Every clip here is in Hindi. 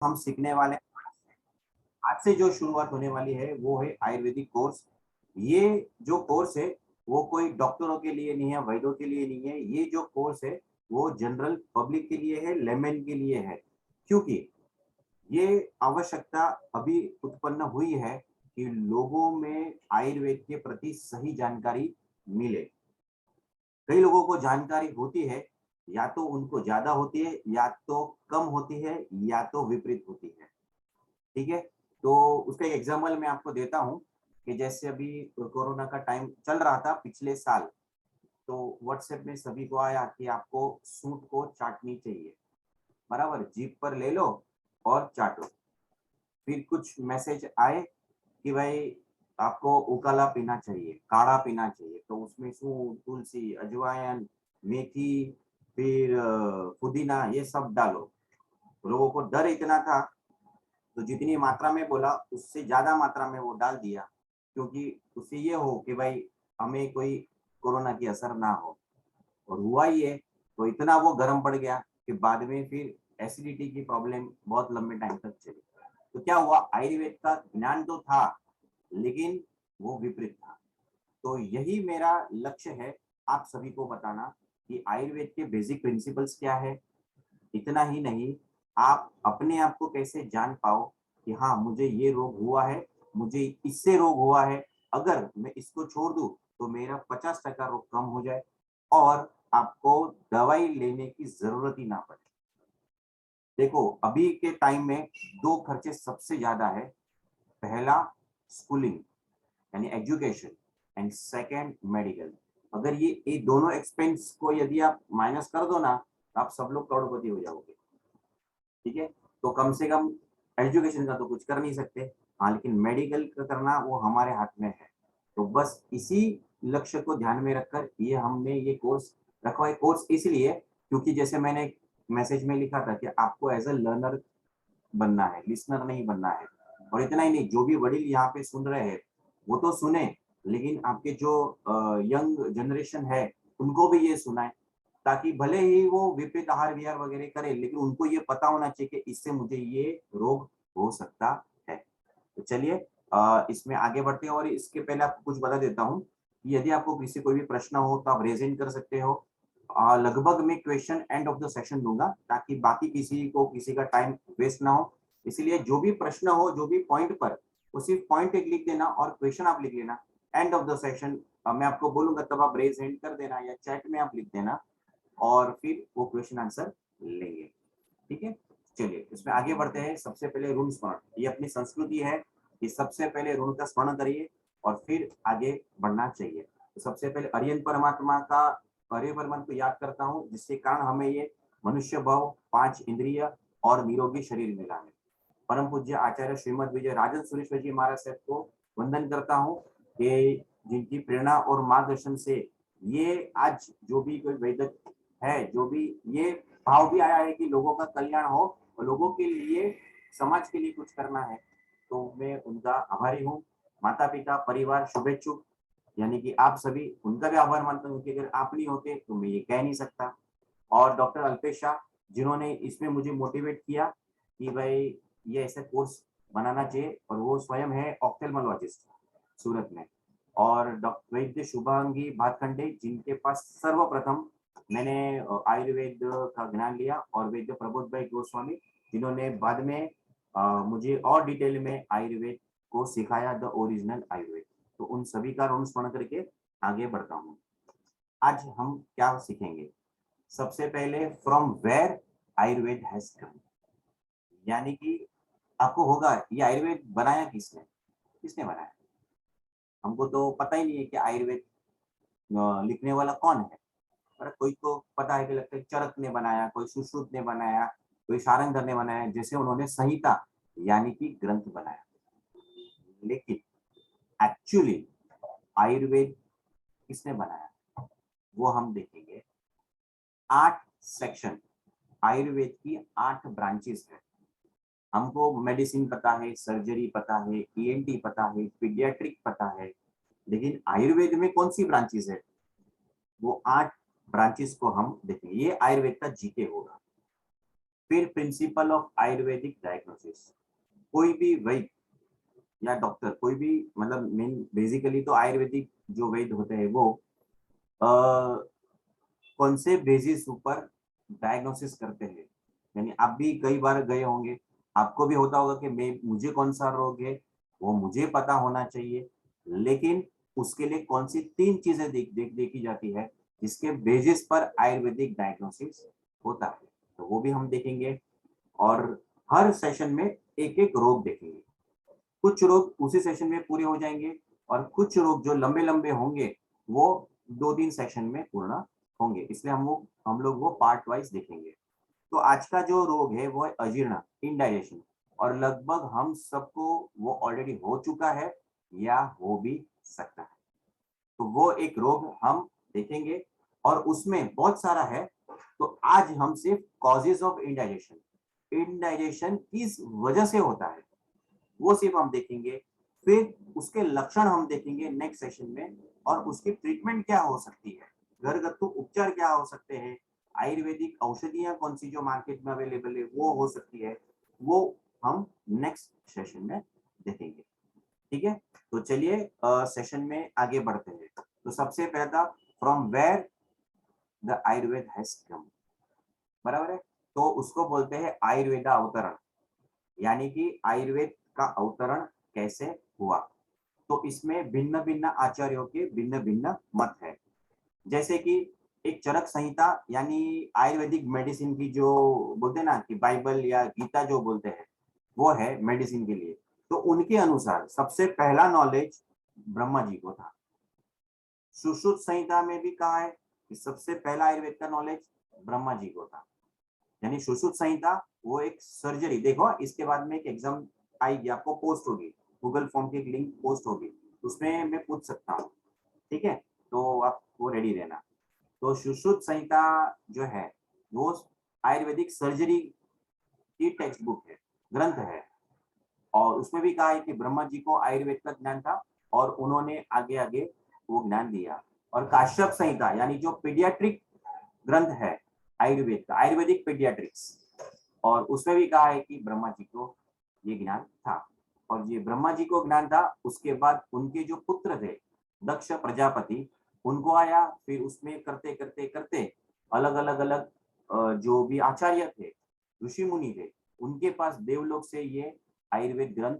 हम सीखने वाले हैं। आज से जो शुरुआत होने वाली है वो है आयुर्वेदिक कोर्स। ये जो कोर्स है वो कोई डॉक्टरों के लिए नहीं है, वैद्यों के लिए नहीं है। ये जो कोर्स है वो जनरल पब्लिक के लिए है, लेमन के लिए है। क्योंकि ये आवश्यकता अभी उत्पन्न हुई है कि लोगों में आयुर्वेद के प्रति सही जानकारी मिले। कई लोगों को जानकारी होती है, या तो उनको ज्यादा होती है, या तो कम होती है, या तो विपरीत होती है। ठीक है, तो उसका एक एग्जाम्पल मैं आपको देता हूँ कि जैसे अभी कोरोना का टाइम चल रहा था पिछले साल, तो व्हाट्सएप में सभी को आया कि आपको सूंठ को चाटनी चाहिए, बराबर, जीभ पर ले लो और चाटो। फिर कुछ मैसेज आए कि भाई आपको उकाला पीना चाहिए, काढ़ा पीना चाहिए, तो उसमें सूंठ, तुलसी, अजवाइन, मेथी, फिर पुदीना, ये सब डालो। लोगों को डर इतना था, तो जितनी मात्रा में बोला उससे ज्यादा मात्रा में वो डाल दिया, क्योंकि उससे ये हो कि भाई हमें कोई कोरोना की असर ना हो। और हुआ ही है, तो इतना वो गर्म पड़ गया कि बाद में फिर एसिडिटी की प्रॉब्लम बहुत लंबे टाइम तक चली। तो क्या हुआ, आयुर्वेद का ज्ञान तो था लेकिन वो विपरीत था। तो यही मेरा लक्ष्य है, आप सभी को बताना कि आयुर्वेद के बेसिक प्रिंसिपल्स क्या है। इतना ही नहीं, आप अपने आप को कैसे जान पाओ कि हाँ मुझे ये रोग हुआ है, मुझे इससे रोग हुआ है, अगर मैं इसको छोड़ दूं तो मेरा 50% रोग कम हो जाए और आपको दवाई लेने की जरूरत ही ना पड़े। देखो अभी के टाइम में दो खर्चे सबसे ज्यादा है। पहला स्कूलिंग यानी एजुकेशन, एंड सेकंड मेडिकल। अगर ये दोनों एक्सपेंस को यदि आप माइनस कर दो ना, तो आप सब लोग करोड़पति हो जाओगे। ठीक है, तो कम से कम एजुकेशन का तो कुछ कर नहीं सकते, हाँ, लेकिन मेडिकल का करना वो हमारे हाथ में है। तो बस इसी लक्ष्य को ध्यान में रखकर ये हमने ये कोर्स रखा है। कोर्स इसलिए क्योंकि जैसे मैंने मैसेज में लिखा था कि आपको एज अ लर्नर बनना है, लिसनर नहीं बनना है। और इतना ही नहीं, जो भी वडील यहाँ पे सुन रहे हैं वो तो सुने, लेकिन आपके जो यंग जनरेशन है उनको भी ये सुनाए, ताकि भले ही वो विपरीत आहार विहार वगैरह करे, लेकिन उनको ये पता होना चाहिए कि इससे मुझे ये रोग हो सकता है। तो चलिए इसमें आगे बढ़ते हैं, और इसके पहले आपको कुछ बता देता हूँ कि यदि आपको किसी कोई भी प्रश्न हो तो आप रेज इन कर सकते हो। लगभग मैं question end of the session दूंगा ताकि बाकी किसी को किसी का टाइम वेस्ट ना हो। इसलिए जो भी प्रश्न हो, जो भी पॉइंट पर, वो सिर्फ पॉइंट एक लिख देना और क्वेश्चन आप लिख लेना। एंड ऑफ द सेशन मैं आपको बोलूंगा तब आप रेज हैंड कर देना या चैट में आप लिख देना, और फिर वो क्वेश्चन आंसर लेंगे। ठीक है, चलिए इसमें आगे बढ़ते हैं। सबसे पहले ऋण स्मरण, ये अपनी संस्कृति है कि सबसे पहले ऋण का स्मरण करिए और फिर आगे बढ़ना चाहिए। तो सबसे पहले अरियन परमात्मा का, आर्य परमात्मा को याद करता हूँ, जिसके कारण हमें ये मनुष्य भाव, 5 इंद्रिय और निरोगी शरीर मिला है। परम पूज्य आचार्य श्रीमद विजय राजन सुरेश्वर जी महाराज साहब को वंदन करता हूँ कि जिनकी प्रेरणा और मार्गदर्शन से ये आज जो भी कोई वैदिक है, जो भी ये भाव भी आया है कि लोगों का कल्याण हो और लोगों के लिए, समाज के लिए कुछ करना है, तो मैं उनका आभारी हूँ। माता पिता, परिवार, शुभेच्छुक यानी कि आप सभी, उनका भी आभार मानता हूँ कि अगर आप नहीं होते तो मैं ये कह नहीं सकता। और डॉक्टर अल्पेश शाह, जिन्होंने इसमें मुझे मोटिवेट किया कि भाई ये ऐसा कोर्स बनाना चाहिए, और वो स्वयं है ऑप्थेल्मोलॉजिस्ट सूरत में। और डॉक्टर वैद्य शुभांगी भातखंडे, जिनके पास सर्वप्रथम मैंने आयुर्वेद का ज्ञान लिया, और वैद्य प्रबोध भाई गोस्वामी, जिन्होंने बाद में मुझे और डिटेल में आयुर्वेद को सिखाया, द ओरिजिनल आयुर्वेद। तो उन सभी का ऋण स्मरण करके आगे बढ़ता हूँ। आज हम क्या सीखेंगे? सबसे पहले from where Ayurveda has come, यानी कि आपको होगा ये आयुर्वेद बनाया किसने, किसने बनाया। हमको तो पता ही नहीं है कि आयुर्वेद लिखने वाला कौन है। पर कोई को पता है कि लगता है चरक ने बनाया, कोई सुश्रुत ने बनाया, कोई सारंगर ने बनाया, जैसे उन्होंने संहिता यानी कि ग्रंथ बनाया। लेकिन एक्चुअली आयुर्वेद किसने बनाया वो हम देखेंगे। 8 सेक्शन, आयुर्वेद की 8 ब्रांचेस है। हमको मेडिसिन पता है, सर्जरी पता है, ईएनटी पता है, पीडियाट्रिक पता है, लेकिन आयुर्वेद में कौन सी ब्रांचेस है, वो 8 ब्रांचेस को हम देखेंगे। ये आयुर्वेद का जीके होगा। फिर प्रिंसिपल ऑफ आयुर्वेदिक डायग्नोसिस। कोई भी वैद्य या डॉक्टर, कोई भी मतलब मेन बेसिकली तो आयुर्वेदिक जो वैद्य होते हैं वो कौन से बेसिस ऊपर डायग्नोसिस करते हैं। यानी आप भी कई बार गए होंगे, आपको भी होता होगा कि मैं मुझे कौन सा रोग है वो मुझे पता होना चाहिए, लेकिन उसके लिए कौन सी 3 चीजें देखी जाती है जिसके बेसिस पर आयुर्वेदिक डायग्नोसिस होता है, तो वो भी हम देखेंगे। और हर सेशन में एक एक रोग देखेंगे। कुछ रोग उसी सेशन में पूरे हो जाएंगे और कुछ रोग जो लंबे लंबे होंगे वो 2-3 सेशन में पूर्ण होंगे, इसलिए हम लोग वो पार्ट वाइज देखेंगे। तो आज का जो रोग है वो है अजीर्ण, इंडाइजेशन, और लगभग हम सबको वो ऑलरेडी हो चुका है या हो भी सकता है। तो वो एक रोग हम देखेंगे और उसमें बहुत सारा है। तो आज हम सिर्फ कॉजेज ऑफ इंडाइजेशन, इंडाइजेशन किस वजह से होता है वो सिर्फ हम देखेंगे। फिर उसके लक्षण हम देखेंगे नेक्स्ट सेशन में, और उसकी ट्रीटमेंट क्या हो सकती है, घरगथ्थू उपचार क्या हो सकते हैं, आयुर्वेदिक औषधियां कौन सी जो मार्केट में अवेलेबल है वो हो सकती है, वो हम नेक्स्ट सेशन में देखेंगे। ठीक है, तो चलिए सेशन में आगे बढ़ते हैं। तो सबसे पहला, from where the Ayurveda has come, बराबर है, तो उसको बोलते हैं आयुर्वेदा अवतरण, यानी कि आयुर्वेद का अवतरण कैसे हुआ। तो इसमें भिन्न भिन्न आचार्यों के भिन्न भिन्न मत है। जैसे कि एक चरक संहिता यानी आयुर्वेदिक मेडिसिन की जो बोलते हैं ना कि बाइबल या गीता जो बोलते हैं वो है मेडिसिन के लिए, तो उनके अनुसार सबसे पहला नॉलेज ब्रह्मा जी को था। सुश्रुत संहिता में भी कहा है कि सबसे पहला आयुर्वेद का नॉलेज ब्रह्मा जी को था। यानी सुश्रुत संहिता वो एक सर्जरी, देखो इसके बाद में एक एग्जाम आएगी, आपको पोस्ट होगी, गूगल फॉर्म की एक लिंक पोस्ट होगी, उसमें मैं पूछ सकता हूँ। ठीक है, तो आप वो रेडी रहना। तो सुश्रुत संहिता जो है वो आयुर्वेदिक सर्जरी की टेक्स्ट बुक है, ग्रंथ है, और उसमें भी कहा है कि ब्रह्मा जी को आयुर्वेद का ज्ञान था और उन्होंने आगे आगे वो ज्ञान दिया। और काश्यप संहिता यानी जो पीडियाट्रिक ग्रंथ है आयुर्वेद का, आयुर्वेदिक पीडियाट्रिक्स, और उसमें भी कहा है कि ब्रह्मा जी को ये ज्ञान था। और ये ब्रह्मा जी को ज्ञान था, उसके बाद उनके जो पुत्र थे दक्ष प्रजापति, उनको आया, फिर उसमें करते करते करते अलग अलग अलग जो भी आचार्य थे, ऋषि मुनि थे, उनके पास देवलोक से ये आयुर्वेद ग्रंथ,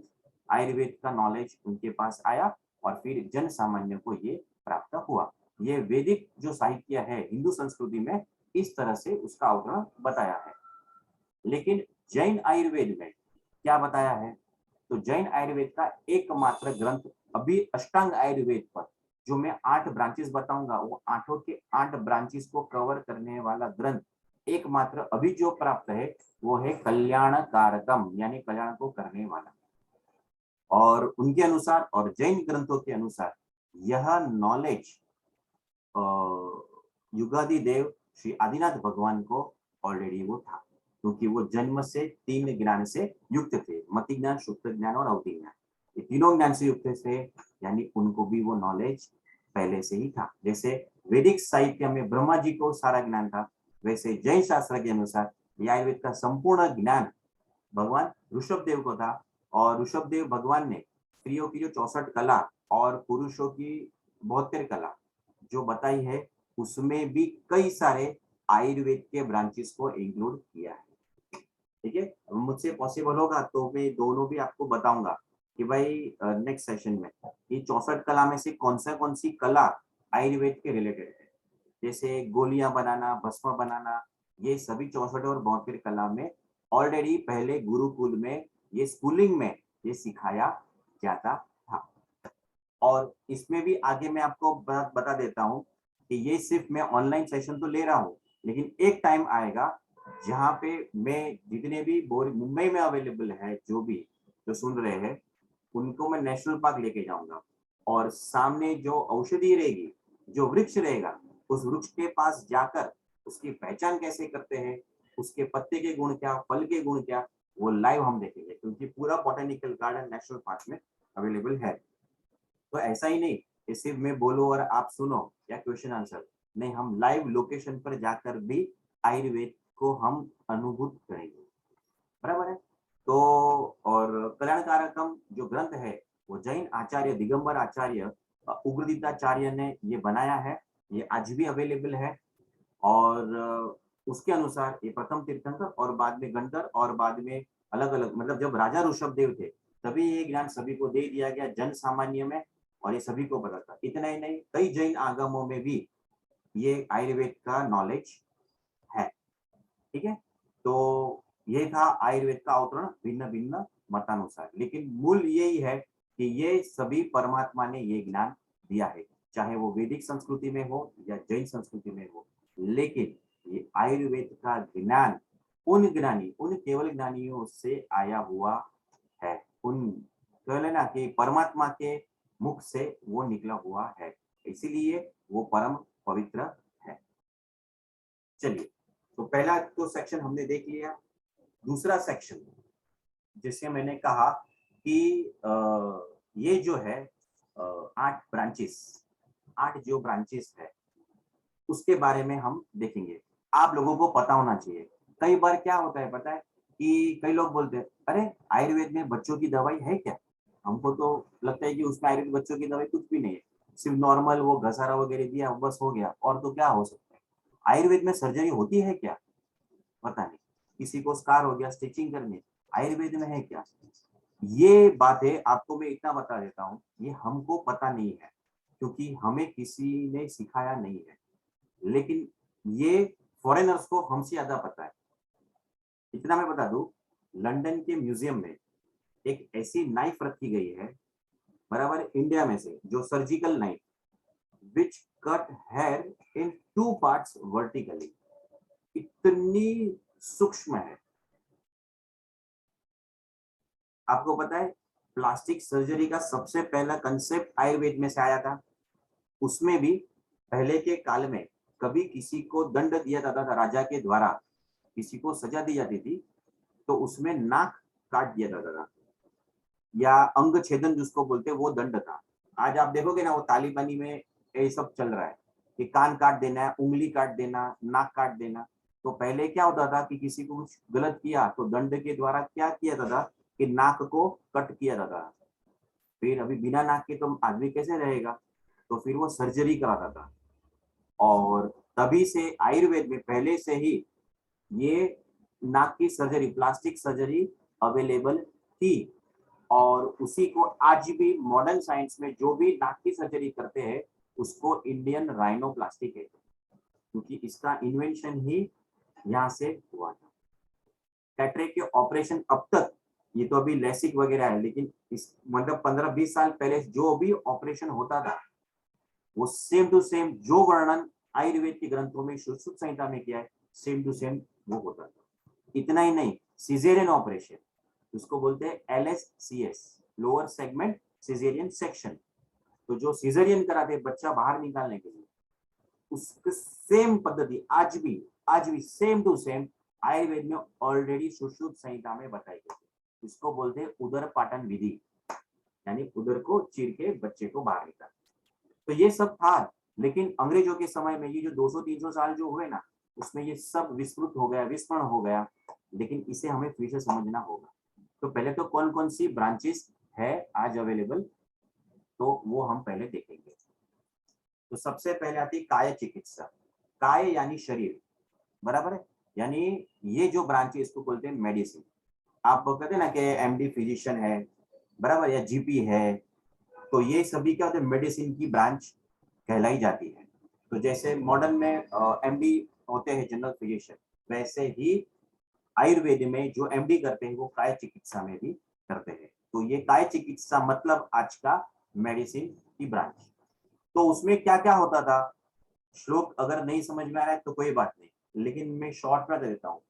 आयुर्वेद का नॉलेज उनके पास आया और फिर जन सामान्य को ये प्राप्त हुआ। ये वैदिक जो साहित्य है हिंदू संस्कृति में इस तरह से उसका अवतरण बताया है। लेकिन जैन आयुर्वेद में क्या बताया है, तो जैन आयुर्वेद का एकमात्र ग्रंथ अभी अष्टांग आयुर्वेद पर, जो मैं 8 ब्रांचेस बताऊंगा, वो 8 के 8 ब्रांचेस को कवर करने वाला ग्रंथ एकमात्र अभी जो प्राप्त है वो है कल्याण कारकम, यानी कल्याण को करने वाला। और उनके अनुसार और जैन ग्रंथों के अनुसार यह नॉलेज युगादि देव श्री आदिनाथ भगवान को ऑलरेडी वो था, क्योंकि वो जन्म से 3 ज्ञान से युक्त थे, मति ज्ञान, सुप्त ज्ञान और अवधि ज्ञान, ये तीनों ज्ञान से युक्त थे, यानी उनको भी वो नॉलेज पहले से ही था। जैसे वैदिक साहित्य में ब्रह्मा जी को सारा ज्ञान था, वैसे जैन शास्त्र के अनुसार आयुर्वेद का संपूर्ण ज्ञान भगवान ऋषभ देव को था। और ऋषभ देव भगवान ने स्त्रियों की जो 64 कला और पुरुषों की 72 कला जो बताई है, उसमें भी कई सारे आयुर्वेद के ब्रांचेस को इंक्लूड किया है। ठीक है, मुझसे पॉसिबल होगा तो मैं दोनों भी आपको बताऊंगा कि भाई नेक्स्ट सेशन में ये 64 कला में से कौन सी कला आयुर्वेद के रिलेटेड है। जैसे गोलियां बनाना, भस्म बनाना, ये सभी 64 और 72 कला में ऑलरेडी पहले गुरुकुल में, ये स्कूलिंग में ये सिखाया जाता था। और इसमें भी आगे मैं आपको बता देता हूँ कि ये सिर्फ मैं ऑनलाइन सेशन तो ले रहा हूँ, लेकिन एक टाइम आएगा जहाँ पे मैं जितने भी मुंबई में अवेलेबल है, जो भी जो सुन रहे हैं, उनको मैं नेशनल पार्क लेके जाऊंगा, और सामने जो औषधि रहेगी, जो वृक्ष रहेगा, उस वृक्ष के पास जाकर उसकी पहचान कैसे करते हैं, उसके पत्ते के गुण क्या, फल के गुण क्या, वो लाइव हम देखेंगे, क्योंकि पूरा बॉटेनिकल गार्डन नेशनल पार्क में अवेलेबल है। तो ऐसा ही नहीं कि सिर्फ मैं बोलूं और आप सुनो या क्वेश्चन आंसर, नहीं, हम लाइव लोकेशन पर जाकर भी आयुर्वेद को हम अनुभूत करेंगे। बराबर है। तो और कल्याणकारकम जो ग्रंथ है वो जैन आचार्य दिगंबर आचार्य उग्रदीताचार्य ने ये बनाया है, ये आज भी अवेलेबल है। और उसके अनुसार ये प्रथम तीर्थंकर और बाद में गणधर और बाद में अलग अलग, मतलब जब राजा ऋषभदेव थे तभी ये ज्ञान सभी को दे दिया गया जन सामान्य में, और ये सभी को पता था। इतना ही नहीं, कई जैन आगमों में भी ये आयुर्वेद का नॉलेज है। ठीक है, तो ये था आयुर्वेद का अवतरण भिन्न भिन्न मतानुसार, लेकिन मूल यही है कि ये सभी परमात्मा ने ये ज्ञान दिया है, चाहे वो वैदिक संस्कृति में हो या जैन संस्कृति में हो। लेकिन ये आयुर्वेद का ज्ञान उन ज्ञानी, उन केवल ज्ञानियों से आया हुआ है, उन कह लेना कि परमात्मा के मुख से वो निकला हुआ है, इसीलिए वो परम पवित्र है। चलिए, तो पहला तो सेक्शन हमने देख लिया। दूसरा सेक्शन जिससे मैंने कहा कि ये जो है 8 ब्रांचेस, 8 जो ब्रांचेस है उसके बारे में हम देखेंगे। आप लोगों को पता होना चाहिए। कई बार क्या होता है पता है कि कई लोग बोलते हैं अरे आयुर्वेद में बच्चों की दवाई है क्या? हमको तो लगता है कि उसमें आयुर्वेद बच्चों की दवाई कुछ भी नहीं है, सिर्फ नॉर्मल वो घसारा वगैरह दिया बस हो गया, और तो क्या हो सकता है। आयुर्वेद में सर्जरी होती है क्या? पता नहीं। किसी को स्कार हो गया, स्टिचिंग करनी, आयुर्वेद में है क्या? ये बातें आपको मैं इतना बता देता हूँ, ये हमको पता नहीं है क्योंकि हमें किसी ने सिखाया नहीं है, लेकिन ये फॉरेनर्स को हमसे ज्यादा पता है। इतना मैं बता दूं, लंदन के म्यूजियम में एक ऐसी नाइफ रखी गई है, बराबर इंडिया में से, जो surgical knife which cut here in 2 parts vertically, इतनी सूक्ष्म है। आपको पता है प्लास्टिक सर्जरी का सबसे पहला कंसेप्ट आयुर्वेद में से आया था। उसमें भी पहले के काल में कभी किसी को दंड दिया जाता था, राजा के द्वारा किसी को सजा दी जाती थी, तो उसमें नाक काट दिया जाता था, या अंग छेदन जिसको बोलते वो दंड था। आज आप देखोगे ना वो तालिबानी में ये सब चल रहा है कि कान काट देना है, उंगली काट देना, नाक काट देना। तो पहले क्या होता था कि किसी को कुछ गलत किया तो दंड के द्वारा क्या किया जाता था कि नाक को कट किया जाता था। फिर अभी बिना नाक के तो आदमी कैसे रहेगा, तो फिर वो सर्जरी कराता था। और तभी से आयुर्वेद में पहले से ही ये नाक की सर्जरी, प्लास्टिक सर्जरी अवेलेबल थी। और उसी को आज भी मॉडर्न साइंस में जो भी नाक की सर्जरी करते हैं उसको इंडियन राइनोप्लास्टी कहते हैं, क्योंकि इसका इन्वेंशन ही यहाँ से हुआ था। कैटरेक्ट के ऑपरेशन अब तक, ये तो अभी लेसिक वगैरह है, लेकिन इस मतलब 15-20 साल पहले जो भी ऑपरेशन होता था वो सेम टू सेम जो वर्णन आयुर्वेद के ग्रंथों में सुश्रुत संहिता में किया है, सेम टू सेम वो होता था। इतना ही नहीं, सिजेरियन ऑपरेशन, उसको बोलते हैं LSCS, lower segment caesarean section. तो जो सिजेरियन कराते बच्चा बाहर निकालने के लिए, उसकी सेम पद्धति आज भी सेम टू सेम आयुर्वेद में ऑलरेडी सुश्रुत संहिता में बताई गई है। इसको बोलते हैं उदर पाटन विधि, यानी उदर को चीर के बच्चे को बाहर निकाल। तो ये सब था, लेकिन अंग्रेजों के समय में ये जो 200-300 साल जो हुए ना, उसमें ये सब विस्मृत हो गया, विस्मरण हो गया। लेकिन इसे हमें फिर से समझना होगा। तो पहले तो कौन कौन सी ब्रांचेस है आज अवेलेबल, तो वो हम पहले देखेंगे। तो सबसे पहले आती है काय चिकित्सा। काय यानी शरीर, बराबर है, यानी ये जो ब्रांच है इसको बोलते हैं मेडिसिन। आप कहते हैं ना कि MD फिजिशियन है, बराबर, या GP है, तो ये सभी क्या होते हैं, मेडिसिन की ब्रांच कहलाई जाती है। तो जैसे मॉडर्न में MD होते हैं जनरल फिजिशियन, वैसे ही आयुर्वेद में जो MD करते हैं वो काय चिकित्सा में भी करते हैं। तो ये काय चिकित्सा मतलब आज का मेडिसिन की ब्रांच। तो उसमें क्या क्या होता था, श्लोक अगर नहीं समझ में आ रहा है तो कोई बात नहीं, लेकिन मैं शॉर्ट में देता हूँ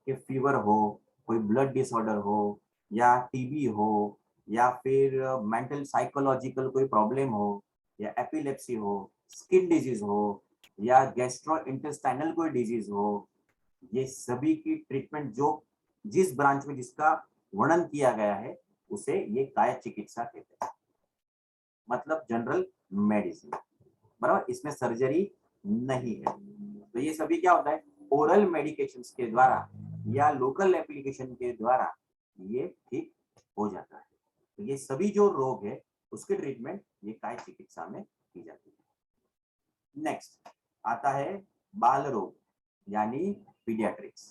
कि फीवर हो, कोई ब्लड डिसऑर्डर हो, या TB हो, या फिर मेंटल साइकोलॉजिकल कोई प्रॉब्लम हो, या एपिलेप्सी हो, स्किन डिजीज हो, या गैस्ट्रो इंटेस्टाइनल कोई डिजीज हो, ये सभी की ट्रीटमेंट जो जिस ब्रांच में जिसका वर्णन किया गया है उसे ये काय चिकित्सा कहते हैं, मतलब जनरल मेडिसिन, बराबर। इसमें सर्जरी नहीं है। तो ये सभी क्या होता है, ओरल मेडिकेशंस के द्वारा या लोकल एप्लीकेशन के द्वारा ये ठीक हो जाता है। तो ये सभी जो रोग है उसकी ट्रीटमेंट ये काय चिकित्सा में की जाती है। नेक्स्ट आता है बाल रोग यानी पीडियाट्रिक्स।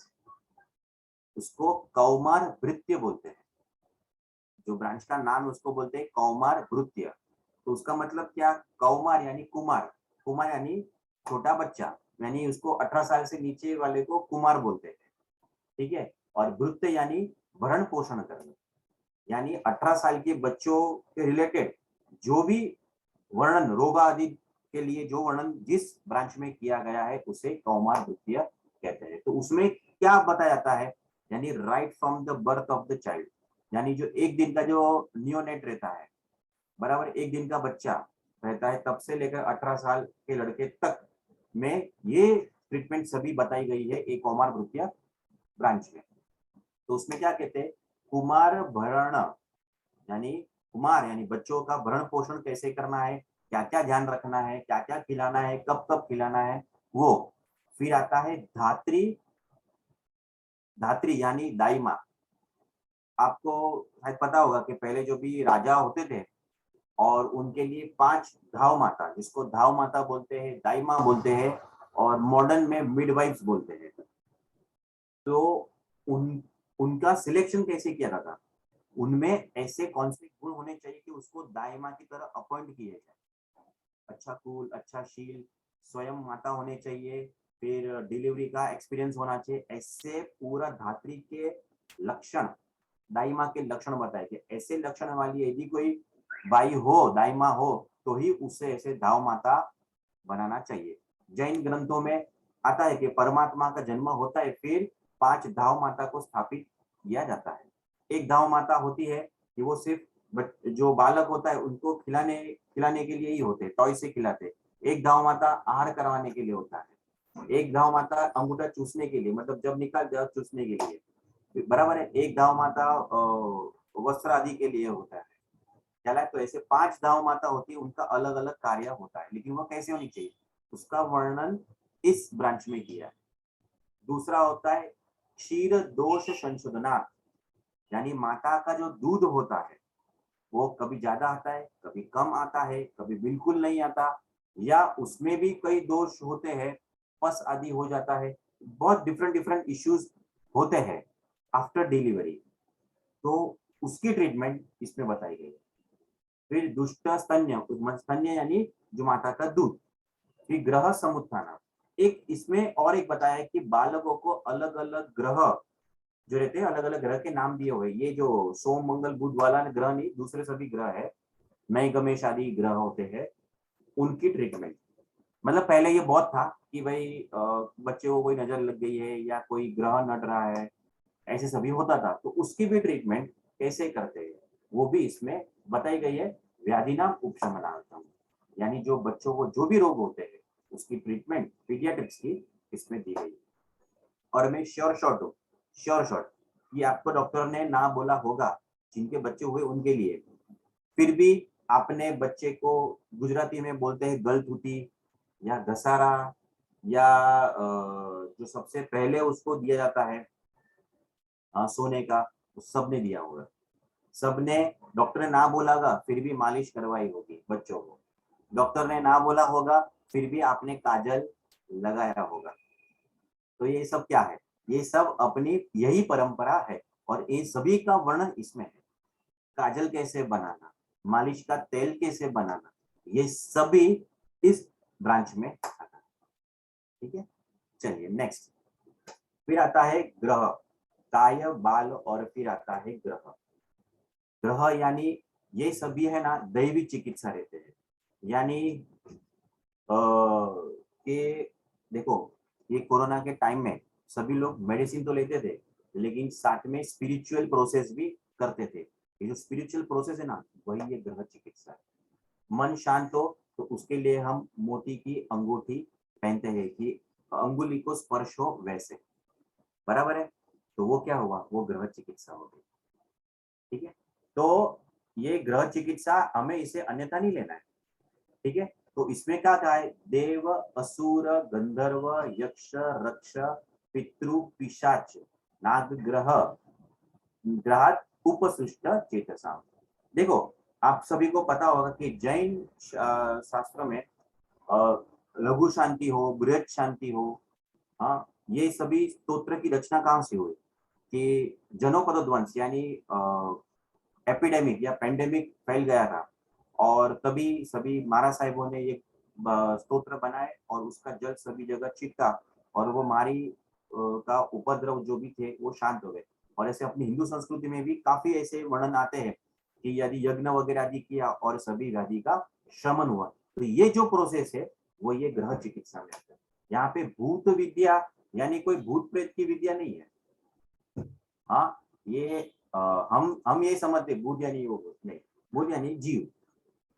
उसको कौमार भृत्य बोलते हैं, जो ब्रांच का नाम उसको बोलते हैं कौमार भृत्य। तो उसका मतलब क्या, कौमार यानी कुमार, कुमार यानी छोटा बच्चा, यानी उसको 18 साल से नीचे वाले को कुमार बोलते हैं, ठीक है। और भृत्य यानी भरण पोषण करना, यानी 18 साल के बच्चों के रिलेटेड जो भी वर्णन रोग आदि के लिए जो वर्णन जिस ब्रांच में किया गया है उसे कौमार भृत्य कहते हैं। तो उसमें क्या बताया जाता है, यानी right from the birth of the child, यानी जो एक दिन का जो नियोनेट रहता है, बराबर एक दिन का बच्चा रहता है, तब से लेकर 18 साल के लड़के तक में ये ट्रीटमेंट सभी बताई गई है एक कौमार भृत्य ब्रांच में। तो उसमें क्या कहते हैं, कुमार भरण यानी कुमार यानी बच्चों का भरण पोषण कैसे करना है, क्या क्या ध्यान रखना है, क्या क्या खिलाना है, कब कब खिलाना है वो। फिर आता है धात्री, धात्री यानी दाई माँ। आपको शायद पता होगा कि पहले जो भी राजा होते थे और उनके लिए 5 धाव माता, जिसको धाव माता बोलते हैं, दाई माँ बोलते हैं, और मॉडर्न में मिडवाइफ्स बोलते हैं। तो उनका सिलेक्शन कैसे किया था, उनमें ऐसे कौन से गुण होने चाहिए कि उसको दाई माँ की तरह अपॉइंट किए जाए। अच्छा कूल, अच्छा शील, स्वयं माता होने चाहिए, फिर डिलीवरी का एक्सपीरियंस होना चाहिए। ऐसे पूरा धात्री के लक्षण, दाई माँ के लक्षण बताए कि ऐसे लक्षण वाली यदि कोई बाई हो, दाई माँ हो, तो ही उसे ऐसे धाव माता बनाना चाहिए। जैन ग्रंथों में आता है कि परमात्मा का जन्म होता है, फिर 5 धाव माता को स्थापित किया जाता है। एक धाव माता होती है कि वो सिर्फ जो बालक होता है उनको खिलाने खिलाने के लिए ही होते, टॉय से खिलाते। एक गांव माता आहार करवाने के लिए होता है, एक गांव माता अंगूठा चूसने के लिए, मतलब जब निकाल जाए चूसने के लिए, बराबर है। एक गांव माता वस्त्र आदि के लिए होता है, चला। तो ऐसे 5 गांव माता होती है, उनका अलग अलग कार्य होता है, लेकिन वो कैसे होनी चाहिए उसका वर्णन इस ब्रांच में किया है। दूसरा होता है क्षीर दोष संशोधनार्थ, यानी माता का जो दूध होता है वो कभी ज्यादा आता है, कभी कम आता है, कभी बिल्कुल नहीं आता, या उसमें भी कई दोष होते हैं, पस आदि हो जाता है, बहुत डिफरेंट डिफरेंट इश्यूज होते हैं आफ्टर डिलीवरी। तो उसकी ट्रीटमेंट इसमें बताई गई है। फिर दुष्ट स्तन्य, स्तन्य यानी जो माता का दूध। फिर ग्रह समुत्थान, एक इसमें और एक बताया है कि बालकों को अलग अलग ग्रह जो रहते हैं, अलग अलग ग्रह के नाम दिए हुए, ये जो सोम मंगल बुध वाला ग्रह नहीं, दूसरे सभी ग्रह है, नए गमेश आदि ग्रह होते हैं, उनकी ट्रीटमेंट। मतलब पहले ये बहुत था कि भाई बच्चे को कोई नजर लग गई है या कोई ग्रह नट रहा है, ऐसे सभी होता था। तो उसकी भी ट्रीटमेंट कैसे करते हैं वो भी इसमें बताई गई है। व्याधि नाम उपशमनार्थम, यानी जो बच्चों को जो भी रोग होते हैं उसकी ट्रीटमेंट पीडियाट्रिक्स की इसमें दी गई है। और मैं श्योर शॉट हूँ, श्योर शॉट, ये आपको डॉक्टर ने ना बोला होगा जिनके बच्चे हुए उनके लिए, फिर भी आपने बच्चे को, गुजराती में बोलते हैं गलथूती या घसारा, या जो सबसे पहले उसको दिया जाता है सोने का, वो सबने दिया होगा, सबने। डॉक्टर ने ना बोला होगा फिर भी मालिश करवाई होगी बच्चों को, डॉक्टर ने ना बोला होगा फिर भी आपने काजल लगाया होगा। तो ये सब क्या है, ये सब अपनी यही परंपरा है, और ये सभी का वर्णन इसमें है। काजल कैसे बनाना, मालिश का तेल कैसे बनाना, ये सभी इस ब्रांच में आता है। ठीक है, चलिए नेक्स्ट। फिर आता है ग्रह, काय बाल, और फिर आता है ग्रह। ग्रह यानी ये सभी है ना दैविक चिकित्सा रहते हैं, यानी कि देखो, ये कोरोना के टाइम में सभी लोग मेडिसिन तो लेते थे, लेकिन साथ में स्पिरिचुअल प्रोसेस भी करते थे। ये जो स्पिरिचुअल प्रोसेस है ना, वही ये ग्रह चिकित्सा है। मन शांत हो तो उसके लिए हम मोती की अंगूठी पहनते हैं कि अंगुली को स्पर्श हो वैसे, बराबर है। तो वो क्या हुआ, वो ग्रह चिकित्सा हो गई। ठीक है, तो ये ग्रह चिकित्सा हमें इसे अन्यथा नहीं लेना है। ठीक है, तो इसमें क्या कहा है, देव असुर गंधर्व यक्ष रक्ष पितृ पिशाच नागग्रह ग्रहात उपसृष्ट चेतसा। देखो, आप सभी को पता होगा कि जैन शास्त्र में लघु शांति हो, बृहत शांति हो, हाँ, ये सभी स्तोत्र की रचना कहाँ से हुई कि जनोपदध्वंस यानी एपिडेमिक या पेंडेमिक फैल गया था, और तभी सभी महाराज साहिबों ने ये स्तोत्र बनाए और उसका जल सभी जगह छिटका, और वो मारी का उपद्रव जो भी थे वो शांत हो गए। और ऐसे अपनी हिंदू संस्कृति में भी काफी ऐसे वर्णन आते हैं कि यदि यज्ञ वगैरह आदि किया और सभी व्याधि का शमन हुआ। तो ये जो प्रोसेस है वो ये ग्रह चिकित्सा में आता है। यहाँ पे भूत विद्या यानी कोई भूत प्रेत की विद्या नहीं है। हाँ, ये हम ये समझते भूत यानी वो भूत नहीं, भूत यानी जीव,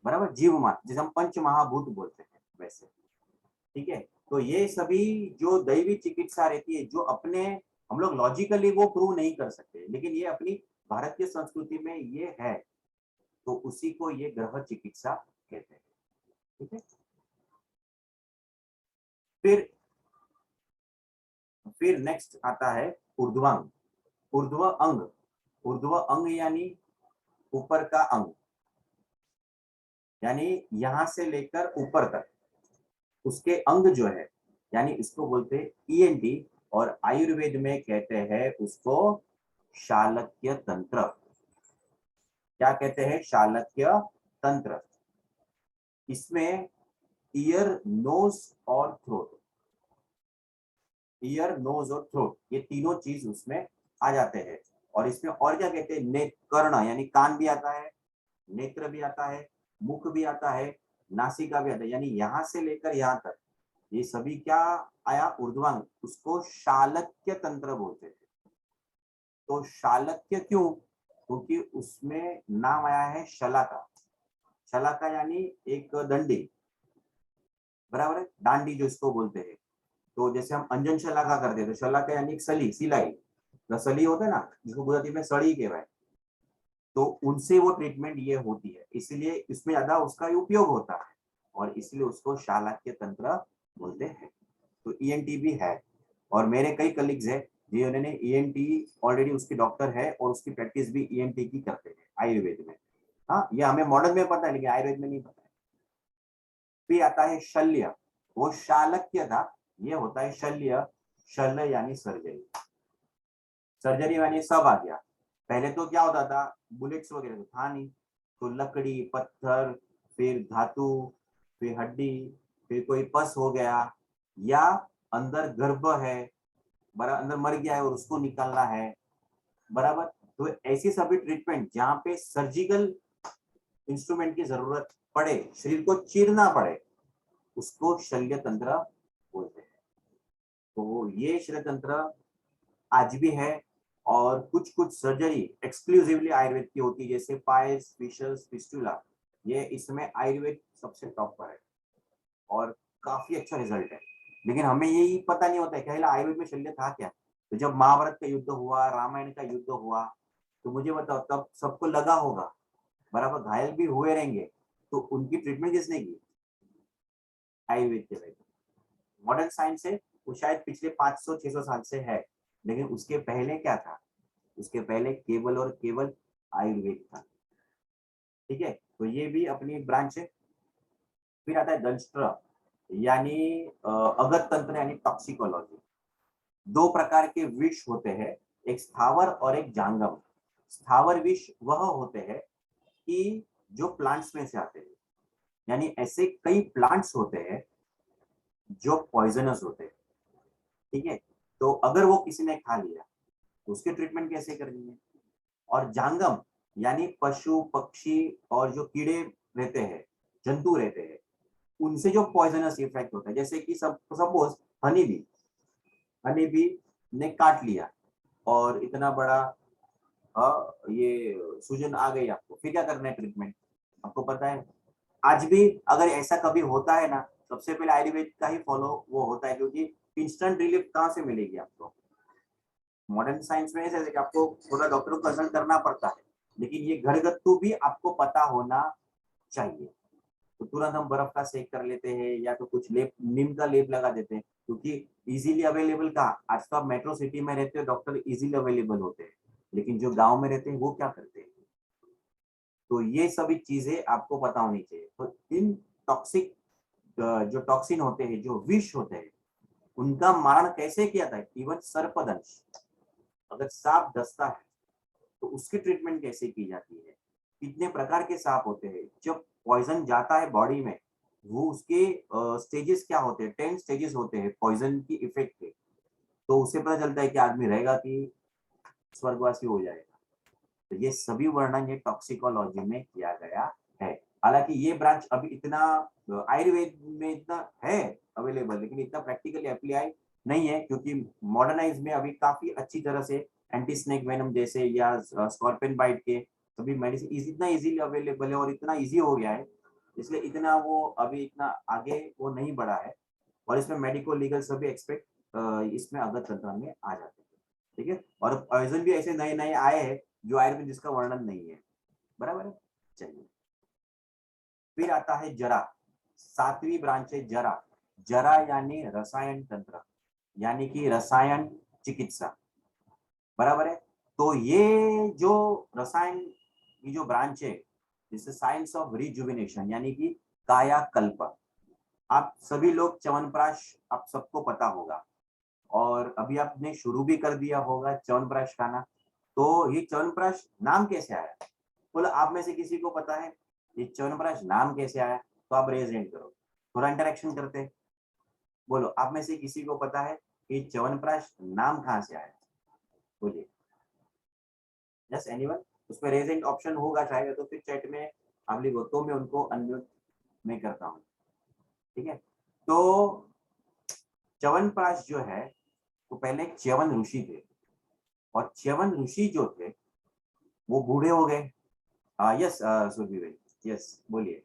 बराबर, जीव मात्र, जिसे हम पंच महाभूत बोलते हैं वैसे। ठीक है, तो ये सभी जो दैवी चिकित्सा रहती है, जो अपने हम लोग लॉजिकली वो प्रूव नहीं कर सकते, लेकिन ये अपनी भारतीय संस्कृति में ये है, तो उसी को ये ग्रह चिकित्सा कहते हैं। ठीक है, फिर नेक्स्ट आता है ऊर्ध्वांग। ऊर्ध्व अंग, ऊर्ध्व अंग यानी ऊपर का अंग, यानी यहां से लेकर ऊपर तक उसके अंग जो है, यानी इसको बोलते हैं ईएनटी, और आयुर्वेद में कहते हैं उसको शालक्य तंत्र। क्या कहते हैं? शालक्य तंत्र। इसमें ईयर, नोज और थ्रोट, ईयर, नोज और थ्रोट, ये तीनों चीज उसमें आ जाते हैं। और इसमें और क्या कहते हैं? कर्ण यानी कान भी आता है, नेत्र भी आता है, मुख भी आता है, नासिका भी आता है, यानी यहां से लेकर यहां तक ये सभी क्या आया? ऊर्ध्वांग। उसको शालक्य तंत्र बोलते हैं। तो शालक्य क्यों? क्योंकि उसमें नाम आया है शला का। शला का यानी एक डंडी, बराबर है, डांडी जो इसको बोलते हैं। तो जैसे हम अंजन शलाका करते हैं, तो शलाका यानी एक सली, सिलाई, सली होता है ना, जिसको गुजराती में सड़ी कहवाय, तो उनसे वो ट्रीटमेंट ये होती है, इसलिए इसमें ज्यादा उसका उपयोग होता है, और इसलिए उसको शालक्य तंत्र बोलते हैं। तो ईएनटी भी है, और मेरे कई कलीग्स है जिन्होंने ईएनटी ऑलरेडी, उसके डॉक्टर है और उसकी प्रैक्टिस भी ईएनटी की करते हैं आयुर्वेद में। हाँ, ये हमें मॉडर्न में पता है लेकिन आयुर्वेद में नहीं पता है। फिर आता है शल्य, वो शालक्य था, ये होता है शल्य। शल्य यानी सर्जरी, सर्जरी यानी सब आ गया। पहले तो क्या होता था, बुलेट्स वगैरह तो था नहीं, तो लकड़ी, पत्थर, फिर धातु, फिर हड्डी, फिर कोई पस हो गया, या अंदर गर्भ है, बराबर, अंदर मर गया है और उसको निकालना है, बराबर। तो ऐसी सभी ट्रीटमेंट जहां पे सर्जिकल इंस्ट्रूमेंट की जरूरत पड़े, शरीर को चीरना पड़े, उसको शल्य तंत्र बोलते हैं। तो ये शल्य तंत्र आज भी है, और कुछ कुछ सर्जरी एक्सक्लूसिवली आयुर्वेद की होती है, जैसे पाइल्स, फिशर्स, फिस्टुला, ये इसमें आयुर्वेद सबसे टॉप पर है और काफी अच्छा रिजल्ट है। लेकिन हमें यही पता नहीं होता है कि आयुर्वेद में शल्य था क्या। तो जब महाभारत का युद्ध हुआ, रामायण का युद्ध हुआ, तो मुझे बताओ, तब सबको लगा होगा, बराबर, घायल भी हुए रहेंगे, तो उनकी ट्रीटमेंट किसने की? आयुर्वेद के वैद्य। मॉडर्न साइंस है वो शायद पिछले 500-600 साल से है, लेकिन उसके पहले क्या था? उसके पहले केवल और केवल आयुर्वेद था। ठीक है, तो ये भी अपनी ब्रांच है। फिर आता है दंष्ट्र, यानी अगत तंत्र यानी टॉक्सिकोलॉजी। दो प्रकार के विष होते हैं, एक स्थावर और एक जांगम। स्थावर विष वह होते हैं कि जो प्लांट्स में से आते हैं, यानी ऐसे कई प्लांट्स होते हैं जो पॉइजनस होते हैं। ठीक है, तो अगर वो किसी ने खा लिया तो उसकी ट्रीटमेंट कैसे करनी है? और जांगम यानी पशु, पक्षी और जो कीड़े रहते हैं, जंतु रहते हैं, उनसे जो पॉइजनस इफेक्ट होता है, जैसे कि suppose honey bee, honey bee ने काट लिया और इतना बड़ा ये सूजन आ गई आपको, फिर क्या करना है ट्रीटमेंट? आपको पता है। आज भी अगर ऐसा कभी होता है ना, सबसे पहले आयुर्वेद का ही फॉलो वो होता है, क्योंकि इंस्टेंट रिलीफ कहाँ से मिलेगी आपको? मॉडर्न साइंस में ऐसे कि आपको थोड़ा डॉक्टर को कंसल्ट करना पड़ता है, लेकिन ये घरगथ्थू भी आपको पता होना चाहिए। तो तुरंत हम बर्फ का सेक कर लेते हैं, या तो कुछ लेप, नीम का लेप लगा देते हैं, क्योंकि इजीली अवेलेबल कहाँ, आज तो आप मेट्रो सिटी में रहते हो, डॉक्टर इजीली अवेलेबल होते हैं, लेकिन जो गांव में रहते हैं वो क्या करते हैं। तो ये सभी चीजें आपको पता होनी चाहिए। तो इन टॉक्सिक जो टॉक्सिन होते हैं, जो विष होते हैं, उनका मारण कैसे किया था। इवन सर्पदंश, अगर सांप डसता है तो उसकी ट्रीटमेंट कैसे की जाती है। कितने प्रकार के सांप होते हैं, जब पॉइजन जाता है बॉडी में, वो उसके स्टेजेस क्या होते हैं, 10 स्टेजेस होते हैं पॉइजन की इफेक्ट के। तो उससे पता चलता है कि आदमी रहेगा कि स्वर्गवासी हो जाएगा। तो ये सभी वर्णन ये टॉक्सिकोलॉजी में किया गया है। हालांकि ये ब्रांच अभी इतना आयुर्वेद में इतना है अवेलेबल, लेकिन इतना प्रैक्टिकली अप्लाई नहीं है, क्योंकि मॉडर्नाइज में अभी काफी अच्छी तरह से एंटी स्नेक वेनम जैसे या स्कॉर्पियन बाइट के सभी मेडिसिन इतना इजीली अवेलेबल है और इतना इजी हो गया है, इसलिए इतना वो अभी इतना आगे वो नहीं बढ़ा है। और इसमें मेडिको लीगल सभी एक्सपेक्ट इसमें अगर तंत्र में आ जाते हैं। ठीक है, और पॉइजन भी ऐसे नए नए आए हैं जो आयुर्वेद जिसका वर्णन नहीं है। बराबर है। चलिए, फिर आता है जरा, 7वीं ब्रांच है जरा। जरा यानी रसायन तंत्र, यानी कि रसायन चिकित्सा। बराबर है। तो ये जो रसायन की जो ब्रांच है, जिससे साइंस ऑफ रिजुविनेशन यानी कि कायाकल्प। आप सभी लोग च्यवनप्राश आप सबको पता होगा, और अभी आपने शुरू भी कर दिया होगा च्यवनप्राश खाना। तो ये च्यवनप्राश नाम कैसे आया, बोलो आप में से किसी को पता है ये च्यवनप्राश नाम कैसे आया, तो आप रेज हैंड करो, थोड़ा इंटरेक्शन करते हैं। बोलो आप में से किसी को पता है कि च्यवनप्राश नाम कहाँ से आया, बोलिए। यस एनीवन, उसमें रेज हैंड ऑप्शन होगा शायद, तो फिर चैट में आप लिखो तो मैं उनको अनम्यूट में करता हूँ। ठीक है, तो च्यवनप्राश जो है वो पहले च्यवन ऋषि थे, और च्यवन ऋषि जो थे वो बूढ़े हो गए। यस सुरभि भाई, यस बोलिए।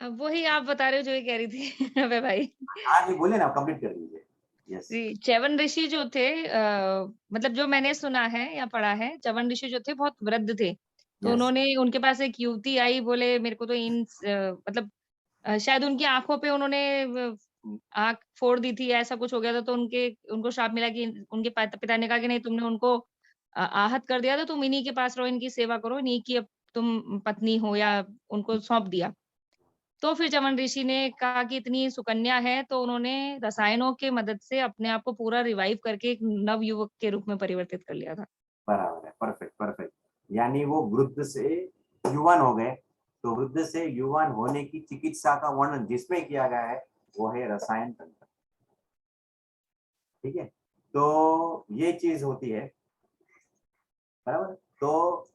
अब वही आप बता रहे हो जो ये कह रही थी अबे भाई। हाँ जी बोलिए ना, कंप्लीट कर दीजिए। यस। जी, च्यवन ऋषि जो थे मतलब जो मैंने सुना है या पढ़ा है, च्यवन ऋषि जो थे बहुत वृद्ध थे। तो यस। उन्होंने उनके पास एक युवती आई, बोले मेरे को तो मतलब शायद उनकी आँखों पे उन्होंने आँख फोड़ दी थी, ऐसा कुछ हो गया था, तो उनको श्राप मिला कि उनके पिता ने कहा कि नहीं, तुमने उनको आहत कर दिया, तो तुम इन्हीं के पास रहो, इनकी सेवा करो, इन्हीं की अब तुम पत्नी हो, या उनको सौंप दिया। तो फिर चमन ऋषि ने कहा कि इतनी सुकन्या है, तो उन्होंने रसायनों के मदद से अपने आप को पूरा रिवाइव करके एक नवयुवक के रूप में परिवर्तित कर लिया था। बराबर है, परफेक्ट परफेक्ट। यानी वो वृद्ध से युवान हो गए। तो वृद्ध से युवान होने की चिकित्सा का वर्णन जिसमें किया गया है वो है रसायन तंत्र। ठीक है, तो ये चीज होती है। बराबर। तो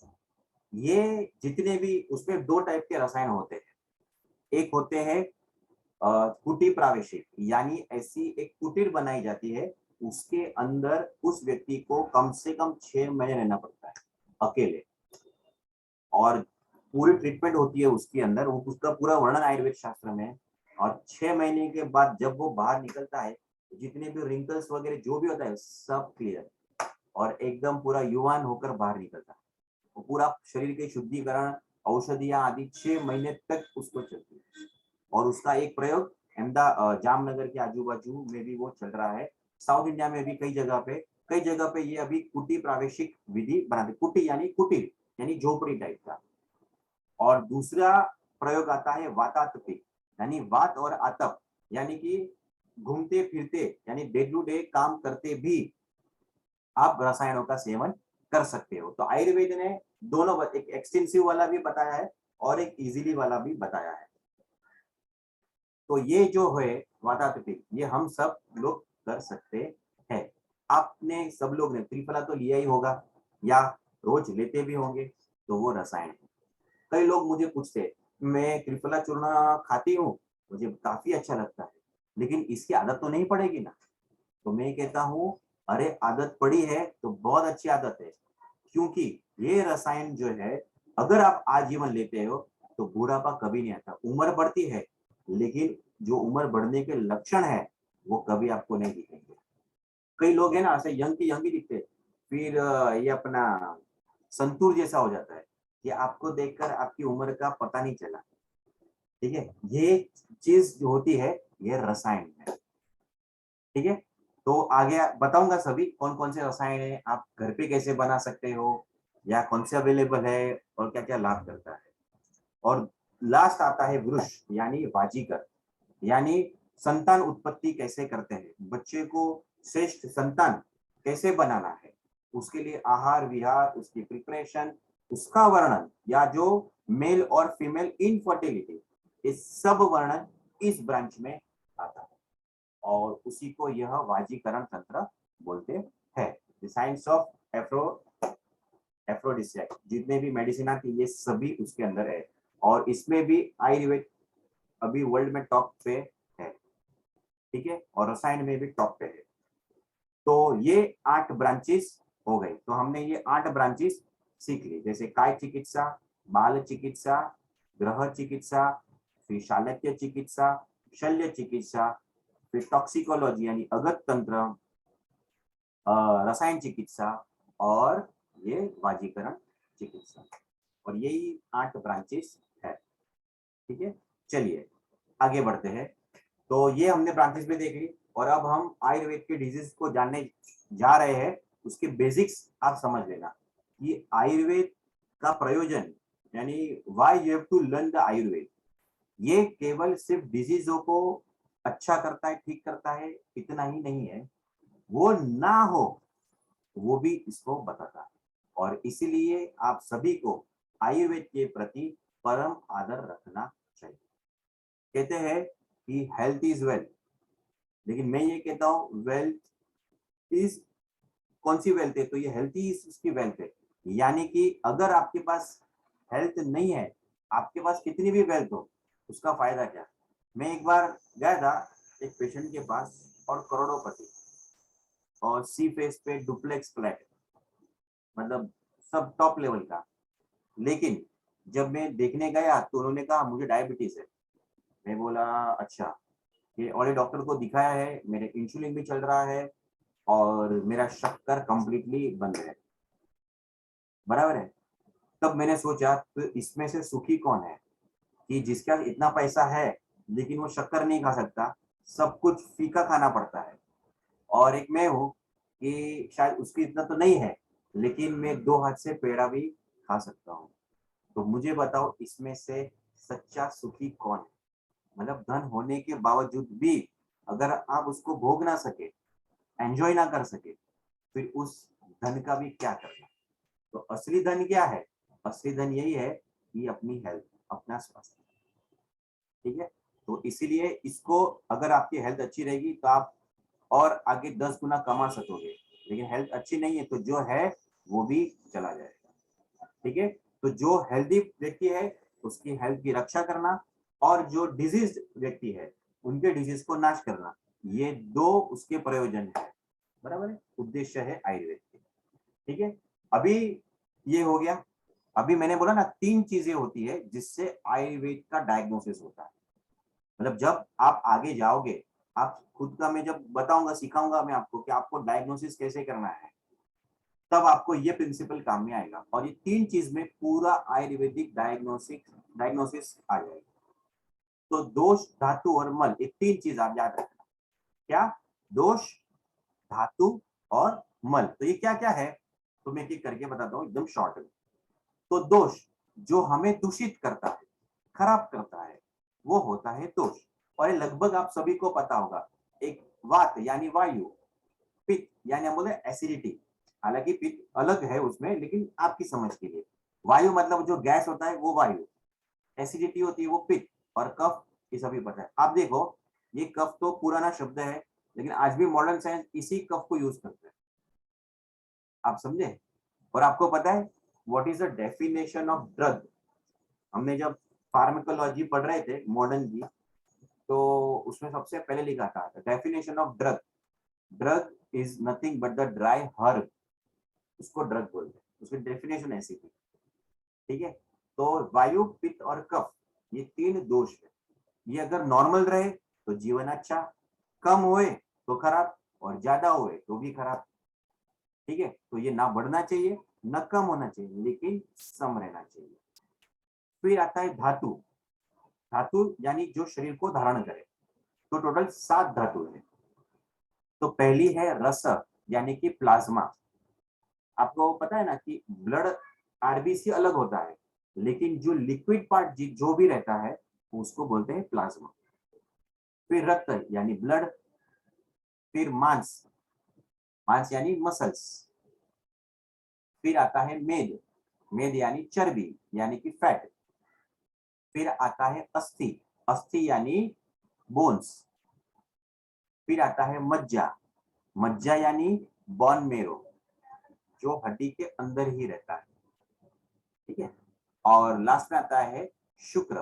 ये जितने भी उसमें दो टाइप के रसायन होते हैं। एक होते हैं कुटीर प्रावेशिक, यानी ऐसी एक कुटीर बनाई जाती है, उसके अंदर उस व्यक्ति को कम से कम 6 महीने रहना पड़ता है अकेले, और पूरी ट्रीटमेंट होती है उसके अंदर, वो उसका पूरा वर्णन आयुर्वेद शास्त्र में है। और 6 महीने के बाद जब वो बाहर निकलता है, जितने भी रिंकल्स वगैरह जो भी होता है सब क्लियर, और एकदम पूरा युवान होकर बाहर निकलता है। वो पूरा शरीर के शुद्धिकरण, औषधियां आदि 6 महीने तक उसको चलती है। और उसका एक प्रयोग जामनगर के आजू बाजू में भी वो चल रहा है। साउथ इंडिया में भी कई जगह पे ये अभी कुटी प्रावेशिक विधि बनाते, कुटी यानी कुटीर यानी झोपड़ी टाइप का। और दूसरा प्रयोग आता है वातातपी, यानी वात और आतप, यानी कि घूमते फिरते यानी डे टू डे काम करते भी आप रसायनों का सेवन कर सकते हो। तो आयुर्वेद ने दोनों, एक एक्सटेंसिव वाला भी बताया है और एक इजीली वाला भी बताया है। तो ये जो है वातात्पिक, ये हम सब लोग कर सकते हैं। आपने सब लोग ने त्रिफला तो लिया ही होगा या रोज लेते भी होंगे, तो वो रसायन है। कई लोग मुझे पूछते, मैं त्रिफला चूर्ण खाती हूँ, मुझे काफी अच्छा लगता है, लेकिन इसकी आदत तो नहीं पड़ेगी ना। तो मैं कहता हूँ, अरे आदत पड़ी है तो बहुत अच्छी आदत है, क्योंकि ये रसायन जो है अगर आप आजीवन लेते हो तो बुढ़ापा कभी नहीं आता। उम्र बढ़ती है, लेकिन जो उम्र बढ़ने के लक्षण है वो कभी आपको नहीं दिखेंगे। कई लोग हैं ना ऐसे यंग की यंग ही दिखते हैं, फिर ये अपना संतूर जैसा हो जाता है कि आपको देखकर आपकी उम्र का पता नहीं चला। ठीक है, ये चीज जो होती है ये रसायन है। ठीक है, तो आगे बताऊंगा सभी कौन कौन से रसायन है, आप घर पे कैसे बना सकते हो या कौन से अवेलेबल है और क्या क्या लाभ करता है। और लास्ट आता है वृष यानी वाजीकर, यानी संतान उत्पत्ति कैसे करते हैं, बच्चे को श्रेष्ठ संतान कैसे बनाना है, उसके लिए आहार विहार, उसकी प्रिपरेशन, उसका वर्णन, या जो मेल और फीमेल इनफर्टिलिटी, इस सब वर्णन इस ब्रांच में आता है और उसी को यह वाजीकरण तंत्र बोलते हैं। द साइंस ऑफ एफ्रोडिसियाक, जितने भी मेडिसिन आती है ये सभी उसके अंदर है और इसमें भी आयुर्वेद अभी वर्ल्ड में टॉप पे है। ठीक है, और रसायन में भी टॉप पे है। तो ये 8 ब्रांचेस हो गए, तो हमने ये 8 ब्रांचेस सीख ली, जैसे काय चिकित्सा, बाल चिकित्सा, ग्रह चिकित्सा, फिर शालक्य चिकित्सा, शल्य चिकित्सा, फिर टॉक्सिकोलॉजी यानी अगत तंत्र, रसायन चिकित्सा और ये वाजीकरण चिकित्सा, और यही 8 ब्रांचेस है। ठीक है, चलिए आगे बढ़ते हैं। तो ये हमने ब्रांचेस भी देख ली और अब हम आयुर्वेद के डिजीज को जानने जा रहे हैं। उसके बेसिक्स आप समझ लेना कि आयुर्वेद का प्रयोजन, यानी why you have to learn the Ayurveda, ये केवल सिर्फ डिजीजों को अच्छा करता है, ठीक करता है, इतना ही नहीं है, वो ना हो वो भी इसको बताता है। और इसीलिए आप सभी को आयुर्वेद के प्रति परम आदर रखना चाहिए। कहते हैं कि हेल्थ इज वेल्थ, लेकिन मैं ये कहता हूँ वेल्थ इज, कौन सी वेल्थ है, तो ये हेल्थ ही उसकी वेल्थ है। यानी कि अगर आपके पास हेल्थ नहीं है, आपके पास कितनी भी वेल्थ हो, उसका फायदा क्या। मैं एक बार गया था एक पेशेंट के पास और करोड़ोंपति और सी फेस पे डुप्लेक्स फ्लैट, मतलब सब टॉप लेवल का, लेकिन जब मैं देखने गया तो उन्होंने कहा मुझे डायबिटीज है। मैं बोला अच्छा, ये और ये डॉक्टर को दिखाया है, मेरे इंसुलिन भी चल रहा है और मेरा शक्कर कंप्लीटली बंद है, बराबर है। तब मैंने सोचा तो इसमें से सुखी कौन है कि जिसका इतना पैसा है लेकिन वो शक्कर नहीं खा सकता, सब कुछ फीका खाना पड़ता है, और एक मैं हूँ कि शायद उसकी इतना तो नहीं है लेकिन मैं 2 हाथ से पेड़ा भी खा सकता हूँ। तो मुझे बताओ इसमें से सच्चा सुखी कौन है। मतलब धन होने के बावजूद भी अगर आप उसको भोग ना सके, एंजॉय ना कर सके, फिर उस धन का भी क्या करना। तो असली धन क्या है, असली धन यही है कि अपनी हेल्थ, अपना स्वास्थ्य। ठीक है, तो इसीलिए इसको, अगर आपकी हेल्थ अच्छी रहेगी तो आप और आगे 10 गुना कमा सकोगे, लेकिन हेल्थ अच्छी नहीं है तो जो है वो भी चला जाएगा। ठीक है, तो जो हेल्दी व्यक्ति है उसकी हेल्थ की रक्षा करना और जो डिजीज व्यक्ति है उनके डिजीज को नाश करना, ये 2 उसके प्रयोजन है, बराबर है, उद्देश्य है आयुर्वेद के। ठीक है, अभी ये हो गया। अभी मैंने बोला ना 3 चीजें होती है जिससे आयुर्वेद का डायग्नोसिस होता है। मतलब जब आप आगे जाओगे, आप खुद का, मैं जब बताऊंगा, सिखाऊंगा मैं आपको कि आपको डायग्नोसिस कैसे करना है, तब आपको ये प्रिंसिपल काम में आएगा और ये 3 चीज में पूरा आयुर्वेदिक डायग्नोसिस आ जाएगा। तो दोष, धातु और मल, ये 3 चीज आप याद रखना। क्या, दोष, धातु और मल। तो ये क्या क्या है, तो मैं एक करके बताता हूँ एकदम शॉर्ट में। तो दोष जो हमें दूषित करता है, खराब करता है, वो होता है दोष। और ये लगभग आप सभी को पता होगा। एक वात यानी वायु, पित्त यानी हम बोले एसिडिटी, हालांकि पित्त अलग है उसमें, लेकिन आपकी समझ के लिए वायु मतलब जो गैस होता है वो वायु, एसिडिटी होती है वो पित्त, और कफ ये सभी पता है। आप देखो ये कफ तो पुराना शब्द है, लेकिन आज भी मॉडर्न साइंस इसी कफ को यूज करते हैं, आप समझे। और आपको पता है what is the definition of drug. हमने जब फार्माकोलॉजी पढ़ रहे थे मॉडर्न की, तो उसमें सबसे पहले लिखा था definition of drug, drug is nothing but the dry herb, उसको ड्रग बोलते हैं, उसकी डेफिनेशन ऐसी थी। ठीक है, तो वायु, पित्त और कफ, ये 3 दोष है। ये अगर नॉर्मल रहे तो जीवन अच्छा, कम हुए तो खराब, और ज्यादा हुए तो भी खराब। ठीक है, तो ये ना बढ़ना चाहिए न कम होना चाहिए, लेकिन सम रहना चाहिए। फिर आता है धातु। धातु यानी जो शरीर को धारण करे, तो टोटल 7 धातु है। तो पहली है रस यानी कि प्लाज्मा। आपको पता है ना कि ब्लड आरबीसी अलग होता है, लेकिन जो लिक्विड पार्ट जो भी रहता है उसको बोलते हैं प्लाज्मा। फिर रक्त यानी ब्लड, फिर मांस, मांस यानी मसल्स, फिर आता है मेद, मेद यानी चर्बी यानी कि फैट, फिर आता है अस्थि, अस्थि यानी बोन्स, फिर आता है मज्जा, मज्जा यानी बोन मेरो, जो हड्डी के अंदर ही रहता है, ठीक है। और लास्ट में आता है शुक्र,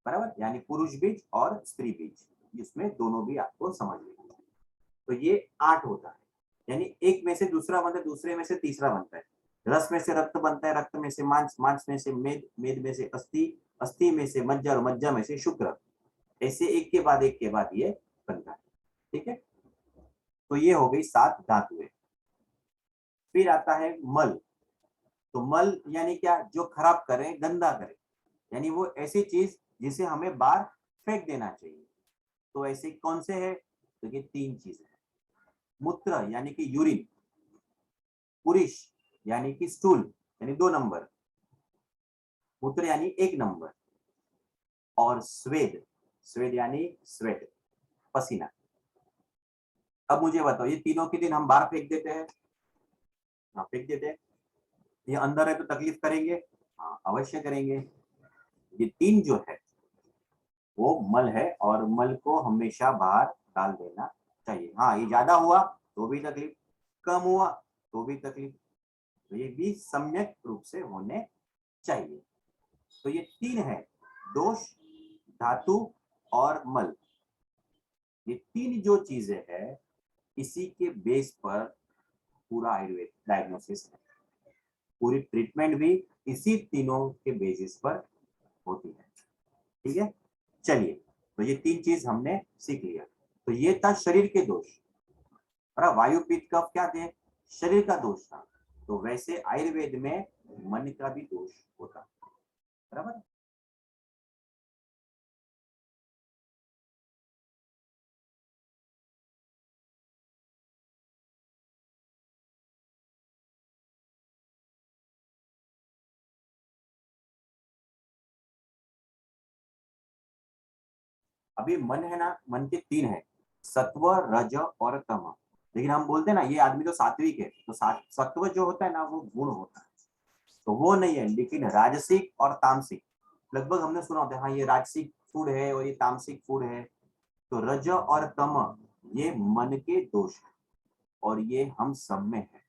बराबर, यानी पुरुष बीज और स्त्री बीज, जिसमें दोनों भी आपको समझ लेंगे। तो ये 8 होता है, यानी एक में से दूसरा बनता है, दूसरे में से तीसरा बनता है। रस में से रक्त बनता है, रक्त में से मांस, मांस में से मेद, मेद में से अस्थि, अस्थि में से मज्जा और मज्जा में से शुक्र। ऐसे एक के बाद ये बनता है, ठीक है। तो ये हो गई 7 धातुएं। फिर आता है मल। तो मल यानी क्या, जो खराब करे, गंदा करे, यानी वो ऐसी चीज जिसे हमें बाहर फेंक देना चाहिए। तो ऐसे कौन से है, तो ये 3 चीजें हैं। मूत्र यानी कि यूरिन, पुरुष यानी कि स्टूल यानी 2 नंबर, मूत्र यानी 1 नंबर, और स्वेद, स्वेद यानी स्वेट, पसीना। अब मुझे बताओ, ये तीनों के दिन हम बाहर फेंक देते हैं? हाँ, फेंक देते हैं। ये अंदर है तो तकलीफ करेंगे? हाँ, अवश्य करेंगे। ये 3 जो है वो मल है, और मल को हमेशा बाहर डाल देना चाहिए। हाँ, ये ज्यादा हुआ तो भी तकलीफ, कम हुआ तो भी तकलीफ, तो ये भी सम्यक रूप से होने चाहिए। तो ये 3 है, दोष, धातु और मल। ये 3 जो चीजें है, इसी के बेस पर पूरा आयुर्वेद डायग्नोसिस है, पूरी ट्रीटमेंट भी इसी तीनों के बेसिस पर होती है, ठीक है। चलिए, तो ये 3 चीज हमने सीख लिया। तो ये था शरीर के दोष, और वायु पित्त कफ क्या थे, शरीर का दोष था। तो वैसे आयुर्वेद में मन का भी दोष होता है, बराबर। अभी मन है ना, मन के 3 है, सत्व, रज और तम। लेकिन हम बोलते हैं ना, ये आदमी तो सात्विक है, तो सत्व जो होता है ना वो गुण होता है, तो वो नहीं है। लेकिन राजसिक और तामसिक लगभग हमने सुना होता है, हाँ ये राजसिक फूड है और ये तामसिक फूड है। तो रज और तम ये मन के दोष है, और ये हम सब में है।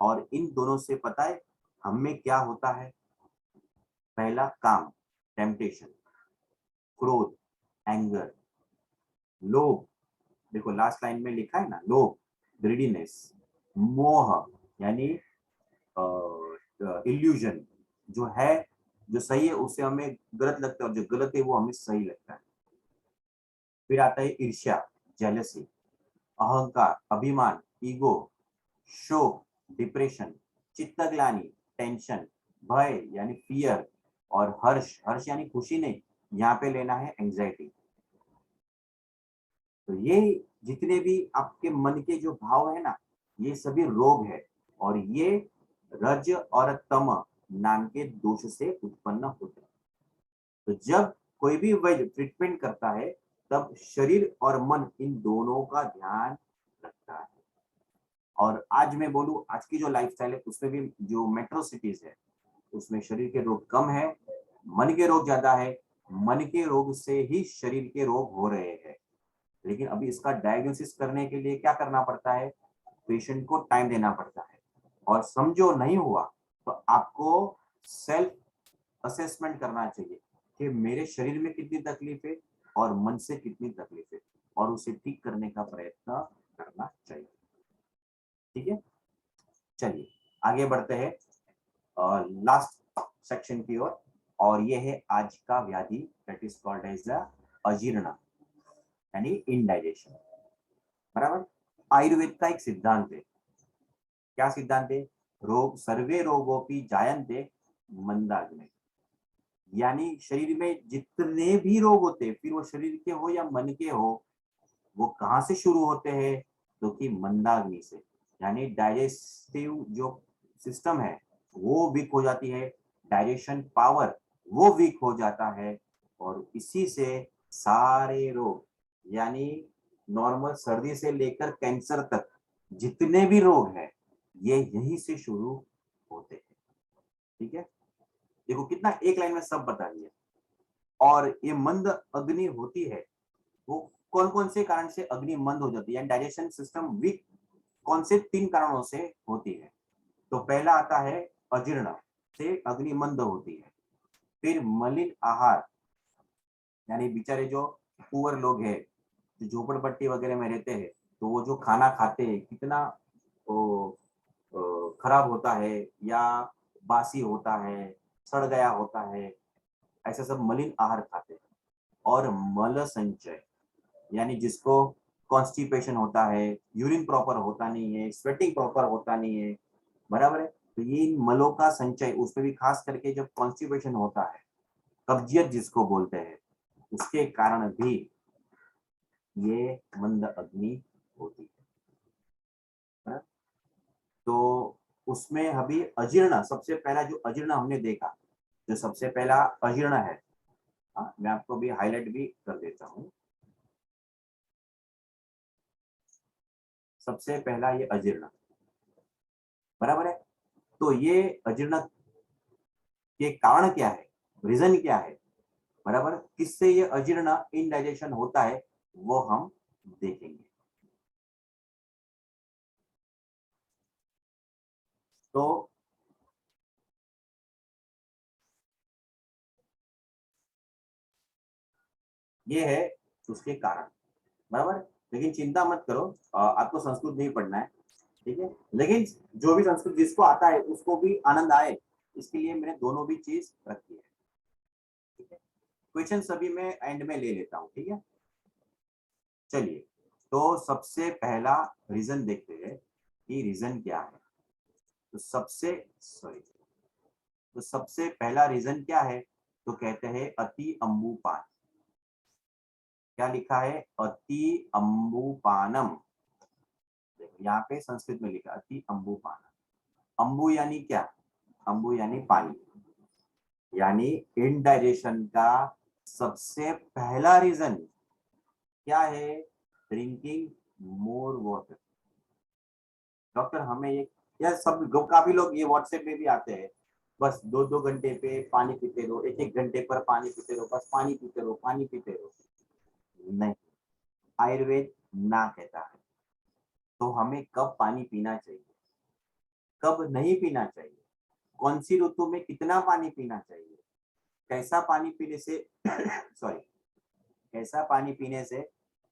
और इन दोनों से पता है हमें क्या होता है? पहला काम, टेम्पटेशन, क्रोध, एंगर, लोभ, देखो लास्ट लाइन में लिखा है ना, लोभ, ग्रीडीनेस, मोह यानी इल्यूजन, जो है, जो सही है उसे हमें गलत लगता है, और जो गलत है वो हमें सही लगता है। फिर आता है ईर्ष्या, जेलसी, अहंकार, अभिमान, ईगो, शोक, डिप्रेशन, चित्तग्लानि, टेंशन, भय यानी फियर, और हर्ष, हर्ष यानी खुशी नहीं, यहाँ पे लेना है एंजाइटी। तो ये जितने भी आपके मन के जो भाव है ना, ये सभी रोग है, और ये रज और तम नाम के दोष से उत्पन्न होते हैं। तो जब कोई भी वैद्य ट्रीटमेंट करता है, तब शरीर और मन इन दोनों का ध्यान रखता है। और आज मैं बोलूं, आज की जो लाइफस्टाइल है उसमें भी जो मेट्रो सिटीज है उसमें शरीर के रोग कम है, मन के रोग ज्यादा है। मन के रोग से ही शरीर के रोग हो रहे हैं। लेकिन अभी इसका डायग्नोसिस करने के लिए क्या करना पड़ता है? पेशेंट को टाइम देना पड़ता है, और समझो नहीं हुआ तो आपको सेल्फ असेसमेंट करना चाहिए कि मेरे शरीर में कितनी तकलीफ है और मन से कितनी तकलीफ है, और उसे ठीक करने का प्रयत्न करना चाहिए, ठीक है। चलिए आगे बढ़ते हैं लास्ट सेक्शन की ओर, और ये है आज का व्याधि, that is called as the अजीर्ण यानी इनडाइजेशन, बराबर। आयुर्वेद का एक सिद्धांत है, क्या सिद्धांत है? रोग सर्वे रोगोपि जायन्ते मंदाग्नि, यानी शरीर में जितने भी रोग होते हैं, फिर वो शरीर के हो या मन के हो, वो कहाँ से शुरू होते हैं? तो कि मंदाग्नि से। यानी डाइजेस्टिव जो सिस्टम है वो वीक हो जाती है, डाइजेशन पावर वो वीक हो जाता है, और इसी से सारे रोग, यानी नॉर्मल सर्दी से लेकर कैंसर तक जितने भी रोग हैं ये यहीं से शुरू होते हैं। ठीक है, देखो कितना एक लाइन में सब बता दिया। और ये मंद अग्नि होती है, वो कौन कौन से कारण से अग्नि मंद हो जाती है, डाइजेशन सिस्टम वीक कौन से 3 कारणों से होती है? तो पहला आता है अजीर्ण से अग्नि मंद होती है। फिर मलिन आहार, यानी बेचारे जो पुअर लोग हैं, जो झोपड़पट्टी वगैरह में रहते हैं, तो वो जो खाना खाते हैं कितना खराब होता है या बासी होता है, सड़ गया होता है, ऐसा सब मलिन आहार खाते हैं। और मल संचय, यानी जिसको कॉन्स्टिपेशन होता है, यूरिन प्रॉपर होता नहीं है, स्वेटिंग प्रॉपर होता नहीं है, बराबर है, तो ये इन मलों का संचय, उसमें भी खास करके जब कॉन्स्टिपेशन होता है, कब्जियत जिसको बोलते हैं, उसके कारण भी ये मंद अग्नि होती है। तो उसमें अभी अजीर्ण, सबसे पहला जो अजीर्ण हमने देखा, जो सबसे पहला अजीर्ण है, मैं आपको भी हाईलाइट भी कर देता हूँ। सबसे पहला ये अजीर्ण, बराबर है। तो ये अजीर्ण के कारण क्या है, रीजन क्या है, बराबर, किससे ये अजीर्ण इनडाइजेशन होता है, वो हम देखेंगे। तो ये है उसके कारण, बराबर। लेकिन चिंता मत करो, आपको संस्कृत नहीं पढ़ना है, ठीक है, लेकिन जो भी संस्कृत जिसको आता है उसको भी आनंद आए, इसके लिए मैंने दोनों भी चीज रखी है। ठीक है, क्वेश्चन सभी में एंड में ले लेता हूँ, ठीक है। चलिए, तो सबसे पहला रीजन देखते हैं कि रीजन क्या है। तो सबसे पहला रीजन क्या है, तो कहते हैं अति अम्बुपान। क्या लिखा है? अति अम्बुपानम। देखो यहाँ पे संस्कृत में लिखा अति अम्बुपानम। अम्बु यानी क्या? अम्बु यानी पानी, यानी इनडाइजेशन का सबसे पहला रीजन क्या है? Drinking more water. डॉक्टर हमें ये, यार सब काफी लोग ये व्हाट्सएप में भी आते हैं, बस 2-2 घंटे पे पानी पीते रहो, 1-1 घंटे पर पानी पीते रहो, बस पानी पीते रहो, पानी पीते रहो। नहीं, आयुर्वेद ना कहता है। तो हमें कब पानी पीना चाहिए, कब नहीं पीना चाहिए, कौन सी ऋतु में कितना पानी पीना चाहिए, कैसा पानी पीने से सॉरी, कैसा पानी पीने से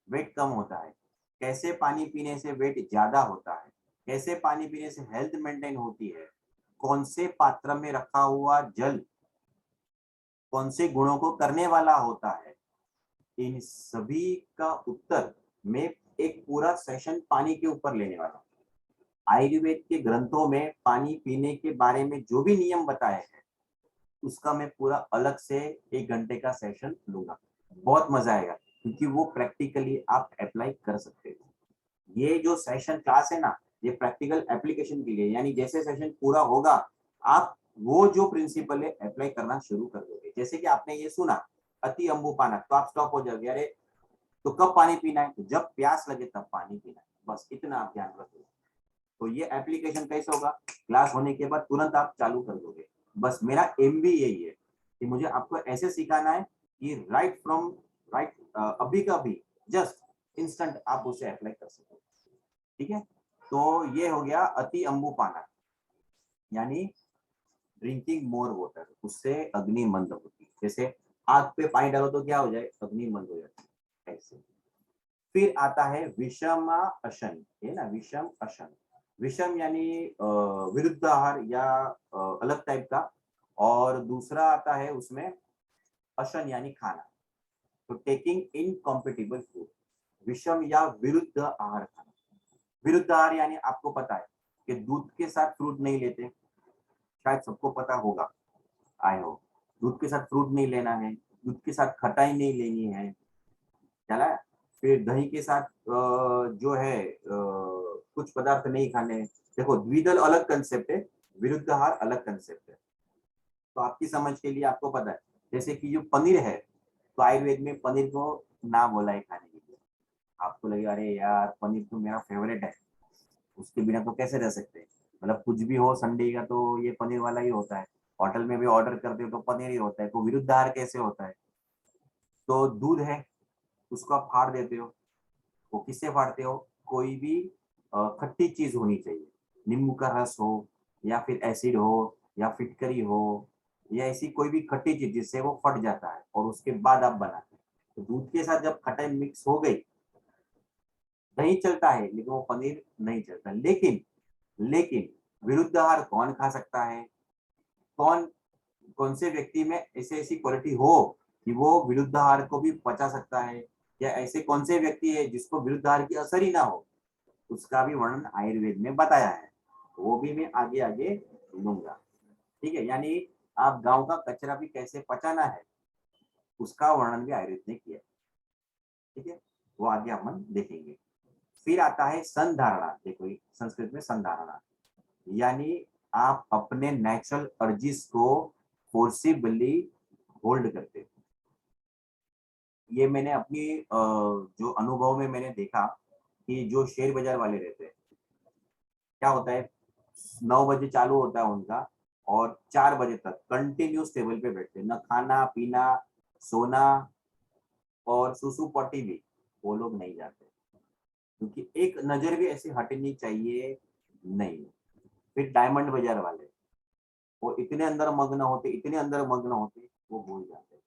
वेट कम होता है, कैसे पानी पीने से वेट ज्यादा होता है, कैसे पानी पीने से हेल्थ मेंटेन होती है, कौन से पात्र में रखा हुआ जल कौन से गुणों को करने वाला होता है, इन सभी का उत्तर मैं एक पूरा सेशन पानी के ऊपर लेने वाला हूँ। आयुर्वेद के ग्रंथों में पानी पीने के बारे में जो भी नियम बताए हैं, उसका मैं पूरा अलग से 1 घंटे का सेशन लूंगा। बहुत मजा आएगा, क्योंकि वो प्रैक्टिकली आप अप्लाई कर सकते हो। ये जो सेशन क्लास है ना, ये प्रैक्टिकल एप्लीकेशन के लिए, यानी जैसे सेशन पूरा होगा, आप वो जो प्रिंसिपल है अप्लाई करना शुरू कर दोगे। जैसे कि आपने ये सुना अति अम्बुपाना, तो आप स्टॉप हो जाओगे, अरे तो कब पानी पीना है? तो जब प्यास लगे तब पानी पीना है, बस इतना आप ध्यान रखो। तो ये एप्लीकेशन कैसे होगा, क्लास होने के बाद तुरंत आप चालू कर दोगे। बस मेरा एम भी यही है कि मुझे आपको ऐसे सिखाना है कि राइट फ्रॉम राइट, अभी का अभी, जस्ट इंस्टेंट आप उसे अप्लाई कर सको। ठीक है, तो ये हो गया अति अम्बुपाना, यानी ड्रिंकिंग मोर वाटर, उससे अग्नि मंद होती है। जैसे आग पे पानी डालो तो क्या हो जाए, अग्नि मंद हो जाती है, ऐसे। फिर आता है विषम अशन, है ना, विषम अशन। विषम यानी विरुद्ध आहार या अलग टाइप का, और दूसरा आता है उसमें अशन यानी खाना। तो टेकिंग इनकॉम्पिटिबल फूड, विषम या विरुद्ध आहार खाना। विरुद्ध आहार यानी आपको पता है कि दूध के साथ फ्रूट नहीं लेते, शायद सबको पता होगा, आई हो। दूध के साथ फ्रूट नहीं लेना है, दूध के साथ खटाई नहीं लेनी है, चला। फिर दही के साथ जो है कुछ पदार्थ नहीं खाने हैं। देखो द्विदल अलग कंसेप्ट है, विरुद्धाहार अलग कंसेप्ट है। तो आपकी समझ के लिए आपको पता है, जैसे कि जो पनीर है, तो आयुर्वेद में पनीर को ना बोला है खाने के लिए। आपको लगे अरे यार पनीर तो मेरा फेवरेट है, उसके बिना तो कैसे रह सकते हैं, मतलब कुछ भी हो संडे का तो ये पनीर वाला ही होता है, होटल में भी ऑर्डर करते हो तो पनीर ही होता है, तो विरुद्धाहार कैसे होता है। तो दूध है, उसको आप फाड़ देते हो, वो किससे फाड़ते हो, कोई भी खट्टी चीज होनी चाहिए, नींबू का रस हो या फिर एसिड हो या फिटकरी हो या ऐसी कोई भी खट्टी चीज जिससे वो फट जाता है और उसके बाद आप बनाते हैं। तो दूध के साथ जब खटाई मिक्स हो गई, दही चलता है लेकिन वो पनीर नहीं चलता। लेकिन लेकिन विरुद्धाहार कौन खा सकता है, कौन कौन से व्यक्ति में ऐसे ऐसी क्वालिटी हो कि वो विरुद्धाहार को भी पचा सकता है, या ऐसे कौन से व्यक्ति है जिसको विरुद्धाहार की असर ही ना हो, उसका भी वर्णन आयुर्वेद में बताया है। वो भी मैं आगे आगे लूंगा। ठीक है, यानी आप गांव का कचरा भी कैसे पचाना है उसका वर्णन भी आयुर्वेद ने किया। ठीक है, वो आगे अपन देखेंगे। फिर आता है संधारणा। देखो संस्कृत में संधारणा यानी आप अपने नेचुरल अर्जिस को फोर्सिबली होल्ड करते हो। ये मैंने अपनी जो अनुभव में मैंने देखा कि जो शेयर बाजार वाले रहते हैं, क्या होता है, 9 बजे चालू होता है उनका और 4 बजे तक कंटिन्यूस टेबल पे बैठते हैं, न खाना पीना सोना और सुसु पट्टी भी वो लोग नहीं जाते, क्योंकि एक नजर भी ऐसी हटनी चाहिए नहीं। फिर डायमंड बाजार वाले, वो इतने अंदर मग्न होते, इतने अंदर मग्न होते, वो भूल जाते।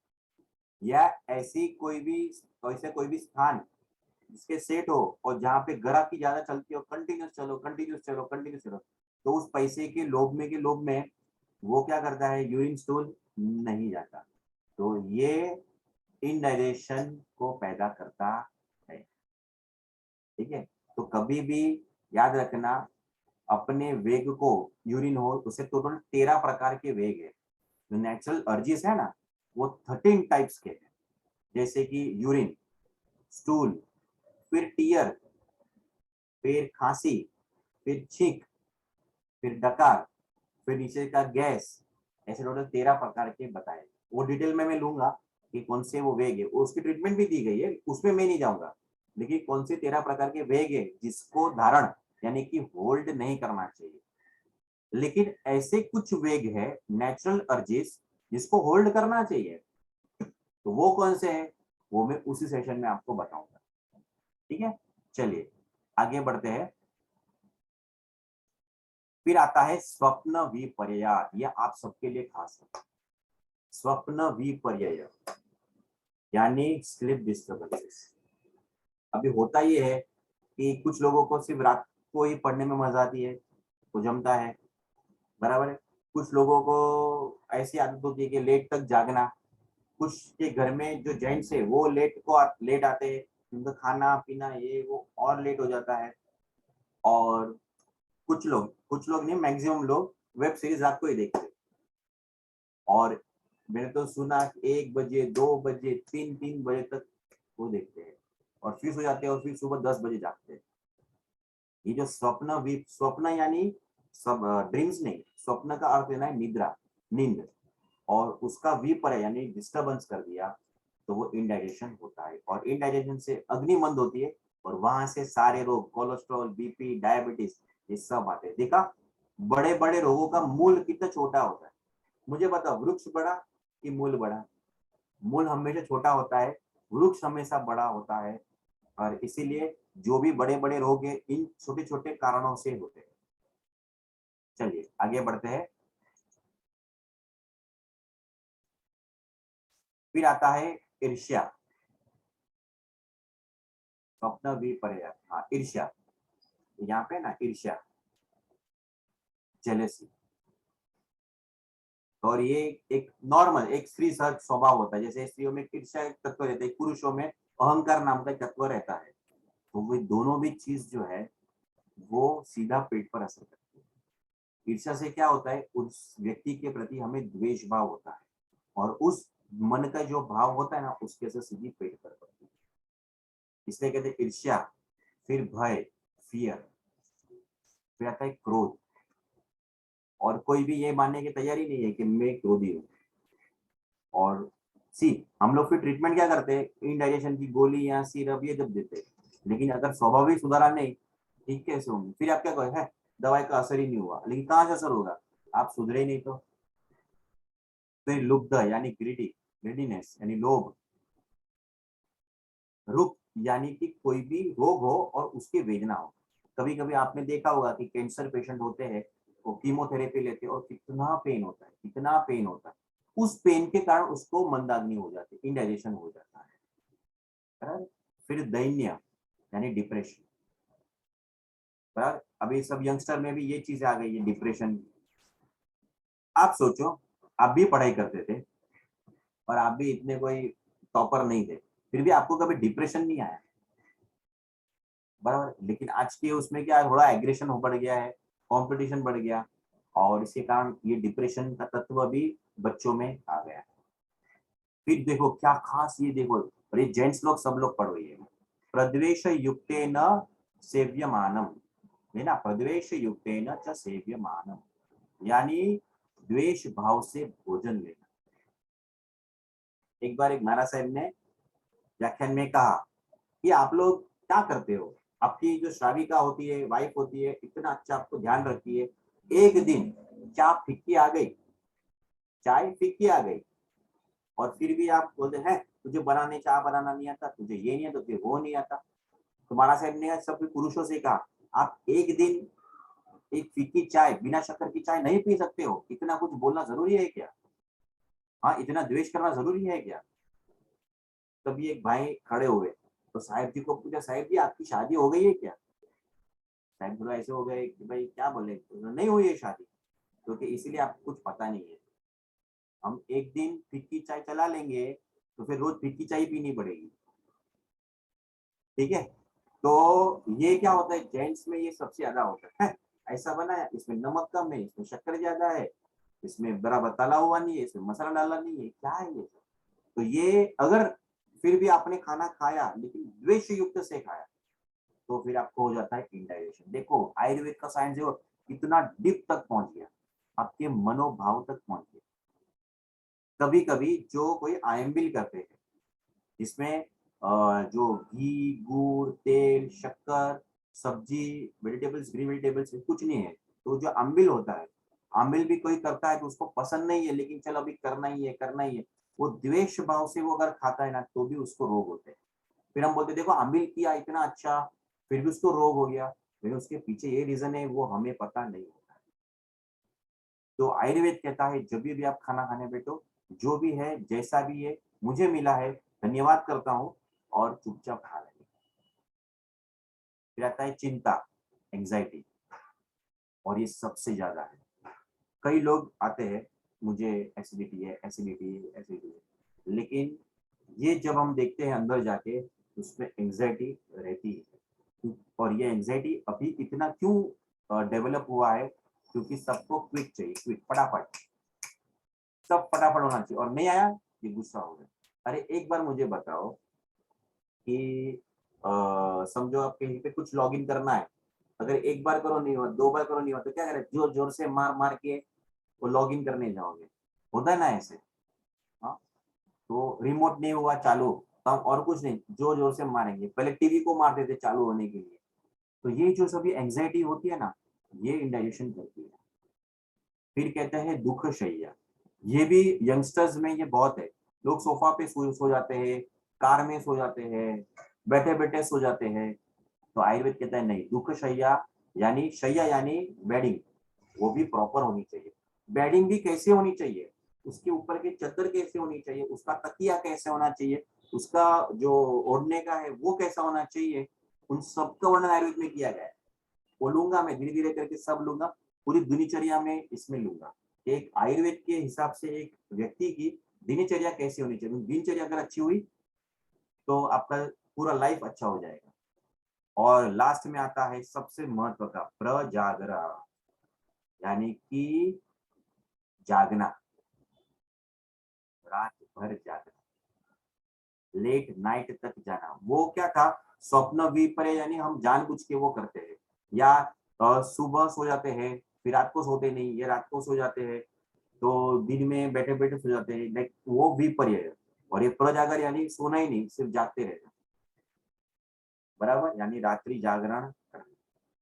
या ऐसी कोई भी, ऐसे कोई भी स्थान जिसके सेट हो और जहाँ पे ग्राहकी ज्यादा चलती हो, कंटिन्यूस चलो कंटिन्यूस चलो कंटिन्यूस चलो, तो उस पैसे के लोभ में वो क्या करता है, यूरिन स्टूल नहीं जाता, तो ये इनडाइजेशन को पैदा करता है। ठीक है, तो कभी भी याद रखना, अपने वेग को, यूरिन हो उसे टोटल 13 प्रकार के वेग है। जो नेचुरल अर्जिस है ना, वो 13 टाइप्स के हैं, जैसे कि यूरिन, स्टूल, फिर टीयर, फिर खांसी, फिर छींक, फिर डकार, फिर नीचे का गैस, ऐसे टोटल 13 प्रकार के बताए। वो डिटेल में मैं लूंगा कि कौन से वो वेग है, उसकी ट्रीटमेंट भी दी गई है, उसमें मैं नहीं जाऊंगा, लेकिन कौन से 13 प्रकार के वेग है जिसको धारण यानी कि होल्ड नहीं करना चाहिए। लेकिन ऐसे कुछ वेग है नेचुरल अर्जिस जिसको होल्ड करना चाहिए, तो वो कौन से हैं वो मैं उसी सेशन में आपको बताऊंगा। ठीक है, चलिए आगे बढ़ते हैं। फिर आता है स्वप्न विपर्य, यह आप सबके लिए खास है। स्वप्न विपर्य यानी स्लीप डिस्टर्बेंसेस। अभी होता ये है कि कुछ लोगों को सिर्फ रात को ही पढ़ने में मजा आती है, वो जमता है, बराबर है। कुछ लोगों को ऐसी आदत होती है कि लेट तक जागना। कुछ के घर में जो जेंट्स है वो लेट आते हैं, उनका खाना पीना ये वो और लेट हो जाता है। और कुछ लोग नहीं, मैक्सिमम लोग वेब सीरीज रात को ही देखते हैं। और मैंने तो सुना 1 बजे 2 बजे 3 बजे तक वो देखते हैं और फिर सो जाते हैं और फिर सुबह 10 बजे जागते हैं। ये जो स्वप्न यानी सब ड्रीम्स नहीं, स्वप्न का अर्थ लेना है निद्रा, नींद, और उसका विपर्य यानी डिस्टर्बेंस कर दिया तो वो इनडाइजेशन होता है, और इनडाइजेशन से अग्नि मंद होती है और वहां से सारे रोग, कोलेस्ट्रॉल, बीपी, डायबिटीज, ये सब आते हैं। देखा, बड़े बड़े रोगों का मूल कितना छोटा होता है। मुझे बताओ, वृक्ष बड़ा कि मूल बड़ा? मूल हमेशा छोटा होता है, वृक्ष हमेशा बड़ा होता है। और इसीलिए जो भी बड़े बड़े रोग है इन छोटे छोटे कारणों से होते हैं। चलिए आगे बढ़ते हैं। फिर आता है ईर्ष्या। स्वप्न भी पड़ेगा, हाँ ईर्ष्या, यहाँ पे ना ईर्ष्या, जेलेसी। और ये एक नॉर्मल एक स्त्री सहज स्वभाव होता है, जैसे स्त्रियों में ईर्ष्या एक तत्व रहता है, पुरुषों में अहंकार नाम का एक तत्व रहता है। तो वो दोनों भी चीज जो है वो सीधा पेट पर असर करती है। ईर्ष्या से क्या होता है, उस व्यक्ति के प्रति हमें द्वेष भाव होता है, और उस मन का जो भाव होता है ना, उसके से सीधी पेट पर पड़ती है। इसलिए कहते हैं ईर्ष्या, फिर भय, फियर, फिर आता है क्रोध। और कोई भी ये मानने की तैयारी नहीं है कि मैं क्रोधी हूँ। और सी हम लोग फिर ट्रीटमेंट क्या करते हैं, इंडाइजेशन की गोली या सिरप ये जब देते हैं, लेकिन अगर स्वाभाविक सुधारा नहीं, ठीक कैसे होंगे? फिर आप क्या कहोगे, है दवाई का असर ही नहीं हुआ, लेकिन कहाँ से असर होगा, आप सुधरे ही नहीं तो। फिर लुब्ध यानी ग्रीडीनेस यानी लोभ, रुक यानी कि कोई भी रोग हो और उसकी वेदना हो। कभी कभी आपने देखा होगा कि कैंसर पेशेंट होते हैं, वो कीमोथेरेपी लेते हैं और कितना पेन होता है, कितना पेन होता है। उस पेन के कारण उसको मंदाग्नि हो जाती है, इंडाइजेशन हो जाता है। बराबर? फिर दैन्य यानी डिप्रेशन। बराबर? अभी सब यंगस्टर में भी ये चीज आ गई है, डिप्रेशन। आप सोचो, आप भी पढ़ाई करते थे और आप भी इतने कोई टॉपर नहीं थे, फिर भी आपको कभी डिप्रेशन नहीं आया? बराबर? लेकिन आज के उसमें क्या है, थोड़ा एग्रेशन बढ़ गया है, कंपटीशन बढ़ गया, और इसके कारण ये डिप्रेशन का तत्व भी बच्चों में आ गया है। फिर देखो क्या खास, ये देखो, और ये जेंट्स लोग सब लोग पढ़ रही है, प्रद्वेष युक्तेन सेव्यमानम, है ना, प्रद्वेष युक्तेन च सेव्यमानम, यानी द्वेष भाव से भोजन लेना। एक बार एक महाराज साहब ने व्याख्यान में कहा कि आप लोग क्या करते हो, आपकी जो श्राविका होती है, वाइफ होती है, इतना अच्छा आपको ध्यान रखती है, एक दिन चाय फीकी आ गई, चाय फीकी आ गई, और फिर भी आप बोलते हैं तुझे बनाने चाय बनाना नहीं आता, तुझे ये नहीं आता, तुझे वो नहीं आता। तो महाराज साहब ने सभी पुरुषों से कहा, आप एक दिन एक फीकी चाय, बिना शक्कर की चाय नहीं पी सकते हो, इतना कुछ बोलना जरूरी है क्या? हाँ, इतना द्वेष करना जरूरी है क्या? तभी एक भाई खड़े हुए, तो साहब जी को पूछा, साहब जी आपकी शादी हो गई है क्या? साहब थोड़ा ऐसे हो गए कि भाई क्या बोले, तो नहीं हुई है शादी, क्योंकि इसीलिए आपको कुछ पता नहीं है। हम एक दिन फीकी चाय चला लेंगे तो फिर रोज फीकी चाय पीनी पड़ेगी, ठीक है? तो ये क्या होता है, जेंट्स में ये सबसे ज्यादा होता है, ऐसा बना है, इसमें नमक कम है, इसमें शक्कर ज्यादा है, इसमें बराबर तला हुआ नहीं है, इसमें मसाला डाला नहीं है, क्या है ये? तो ये अगर फिर भी आपने खाना खाया लेकिन द्वेष युक्त से खाया, तो फिर आपको हो जाता है इंडाइजेशन। देखो आयुर्वेद का साइंस जो इतना डीप तक पहुंच गया, आपके मनोभाव तक पहुंच गया। कभी कभी जो कोई आयम्बिल करते हैं, जिसमें जो घी, गुड़, तेल, शक्कर, सब्जी, वेजिटेबल्स, ग्रीन वेजिटेबल्स कुछ नहीं है, तो जो अम्बिल होता है, अम्बिल भी कोई करता है तो उसको पसंद नहीं है, लेकिन चलो अभी करना ही है, करना ही है, वो द्वेष भाव से वो अगर खाता है ना, तो भी उसको रोग होते हैं। फिर हम बोलते देखो अम्बिल किया इतना अच्छा, फिर भी उसको रोग हो गया, लेकिन उसके पीछे ये रीजन है, वो हमें पता नहीं होता है। तो आयुर्वेद कहता है जब भी आप खाना खाने बैठो, जो भी है जैसा भी है, मुझे मिला है, धन्यवाद करता हूँ, और चुपचाप खा लेंगे। फिर आता है चिंता, एंजाइटी, और ये सबसे ज्यादा है। कई लोग आते हैं, मुझे एसिडिटी है, एसिडिटी है, एसिडिटी है, लेकिन ये जब हम देखते हैं अंदर जाके, उसमें एंजाइटी रहती है। और ये एंजाइटी अभी इतना क्यों डेवलप हुआ है, क्योंकि सबको क्विक चाहिए, क्विक, फटाफट, सब फटाफट होना चाहिए, और नहीं आया ये गुस्सा हो गया। अरे एक बार मुझे बताओ कि समझो आप कहीं पे कुछ लॉगिन करना है, अगर एक बार करो नहीं हुआ, दो बार करो नहीं हुआ, तो क्या करें, जोर जोर से मार मार के वो लॉगिन करने जाओगे, होता है ना ऐसे? हाँ, तो रिमोट नहीं हुआ चालू, तो हम और कुछ नहीं, जोर जोर से मारेंगे, पहले टीवी को मारते थे चालू होने के लिए। तो ये जो सभी एंजाइटी होती है ना, ये इंडाइजेशन करती है। फिर कहते हैं दुख शैया, ये भी यंगस्टर्स में ये बहुत है। लोग सोफा पे सो जाते हैं, कार में सो जाते हैं, बैठे बैठे सो जाते हैं। तो आयुर्वेद कहता है नहीं, दुख शैया यानी बेडिंग, वो भी प्रॉपर होनी चाहिए। बेडिंग भी कैसे होनी चाहिए, उसके ऊपर की चादर कैसे होनी चाहिए, उसका तकिया कैसे होना चाहिए, उसका जो ओढ़ने का है वो कैसा होना चाहिए, उन सबका वर्णन आयुर्वेद में किया गया है। वो लूंगा मैं, धीरे धीरे करके सब लूंगा, पूरी दिनचर्या में इसमें लूंगा। एक आयुर्वेद के हिसाब से एक व्यक्ति की दिनचर्या कैसी होनी चाहिए, दिनचर्या अगर अच्छी हुई तो आपका पूरा लाइफ अच्छा हो जाएगा। और लास्ट में आता है सबसे महत्व का प्रजागरा, यानी कि जागना, रात भर जागना, लेट नाइट तक जाना। वो क्या था, स्वप्न विपर्य, यानी हम जानबूझ के वो करते हैं, या सुबह सो जाते हैं फिर रात को सोते नहीं, या रात को सो जाते हैं तो दिन में बैठे बैठे सो जाते हैं, लाइक वो विपर्य है। और ये प्रजागर यानी सोना ही नहीं, सिर्फ जागते रहना, बराबर, यानी रात्रि जागरण करना।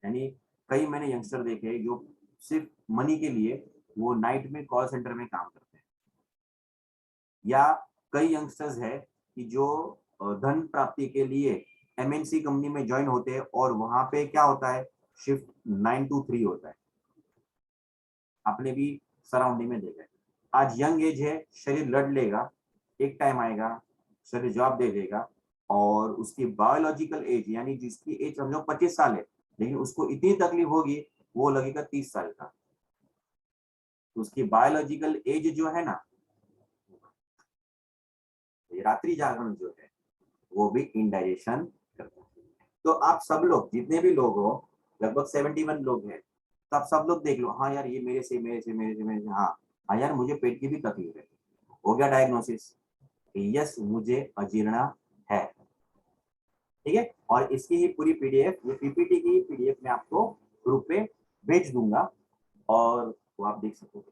यानी कई मैंने यंगस्टर देखे हैं जो सिर्फ मनी के लिए वो नाइट में कॉल सेंटर में काम करते हैं, या कई यंगस्टर्स है कि जो धन प्राप्ति के लिए एमएनसी कंपनी में ज्वाइन होते हैं, और वहां पे क्या होता है, शिफ्ट 9 to 3 होता है। आपने भी सराउंडिंग में देखा है। आज यंग एज है, शरीर लड़ लेगा, एक टाइम आएगा शरीर जवाब दे देगा, और उसकी बायोलॉजिकल एज यानी जिसकी एज समझो 25 साल है, लेकिन उसको इतनी तकलीफ होगी वो लगेगा 30 साल का। तो उसकी बायोलॉजिकल एज जो है ना, रात्रि जागरण जो है वो भी इंडाइजेशन करता है। तो आप सब लोग जितने भी लोग हो, लगभग 71 लोग हैं, तो आप सब लोग देख लो, हाँ यार ये मेरे से, हाँ यार मुझे पेट की भी तकलीफ है, हो गया डायग्नोसिस, यस मुझे अजीर्ण है, ठीक है। और इसकी ही पूरी पीडीएफ, ये पीपीटी की पीडीएफ मैं आपको ग्रुप पे भेज दूंगा, और वो आप देख सकोगे।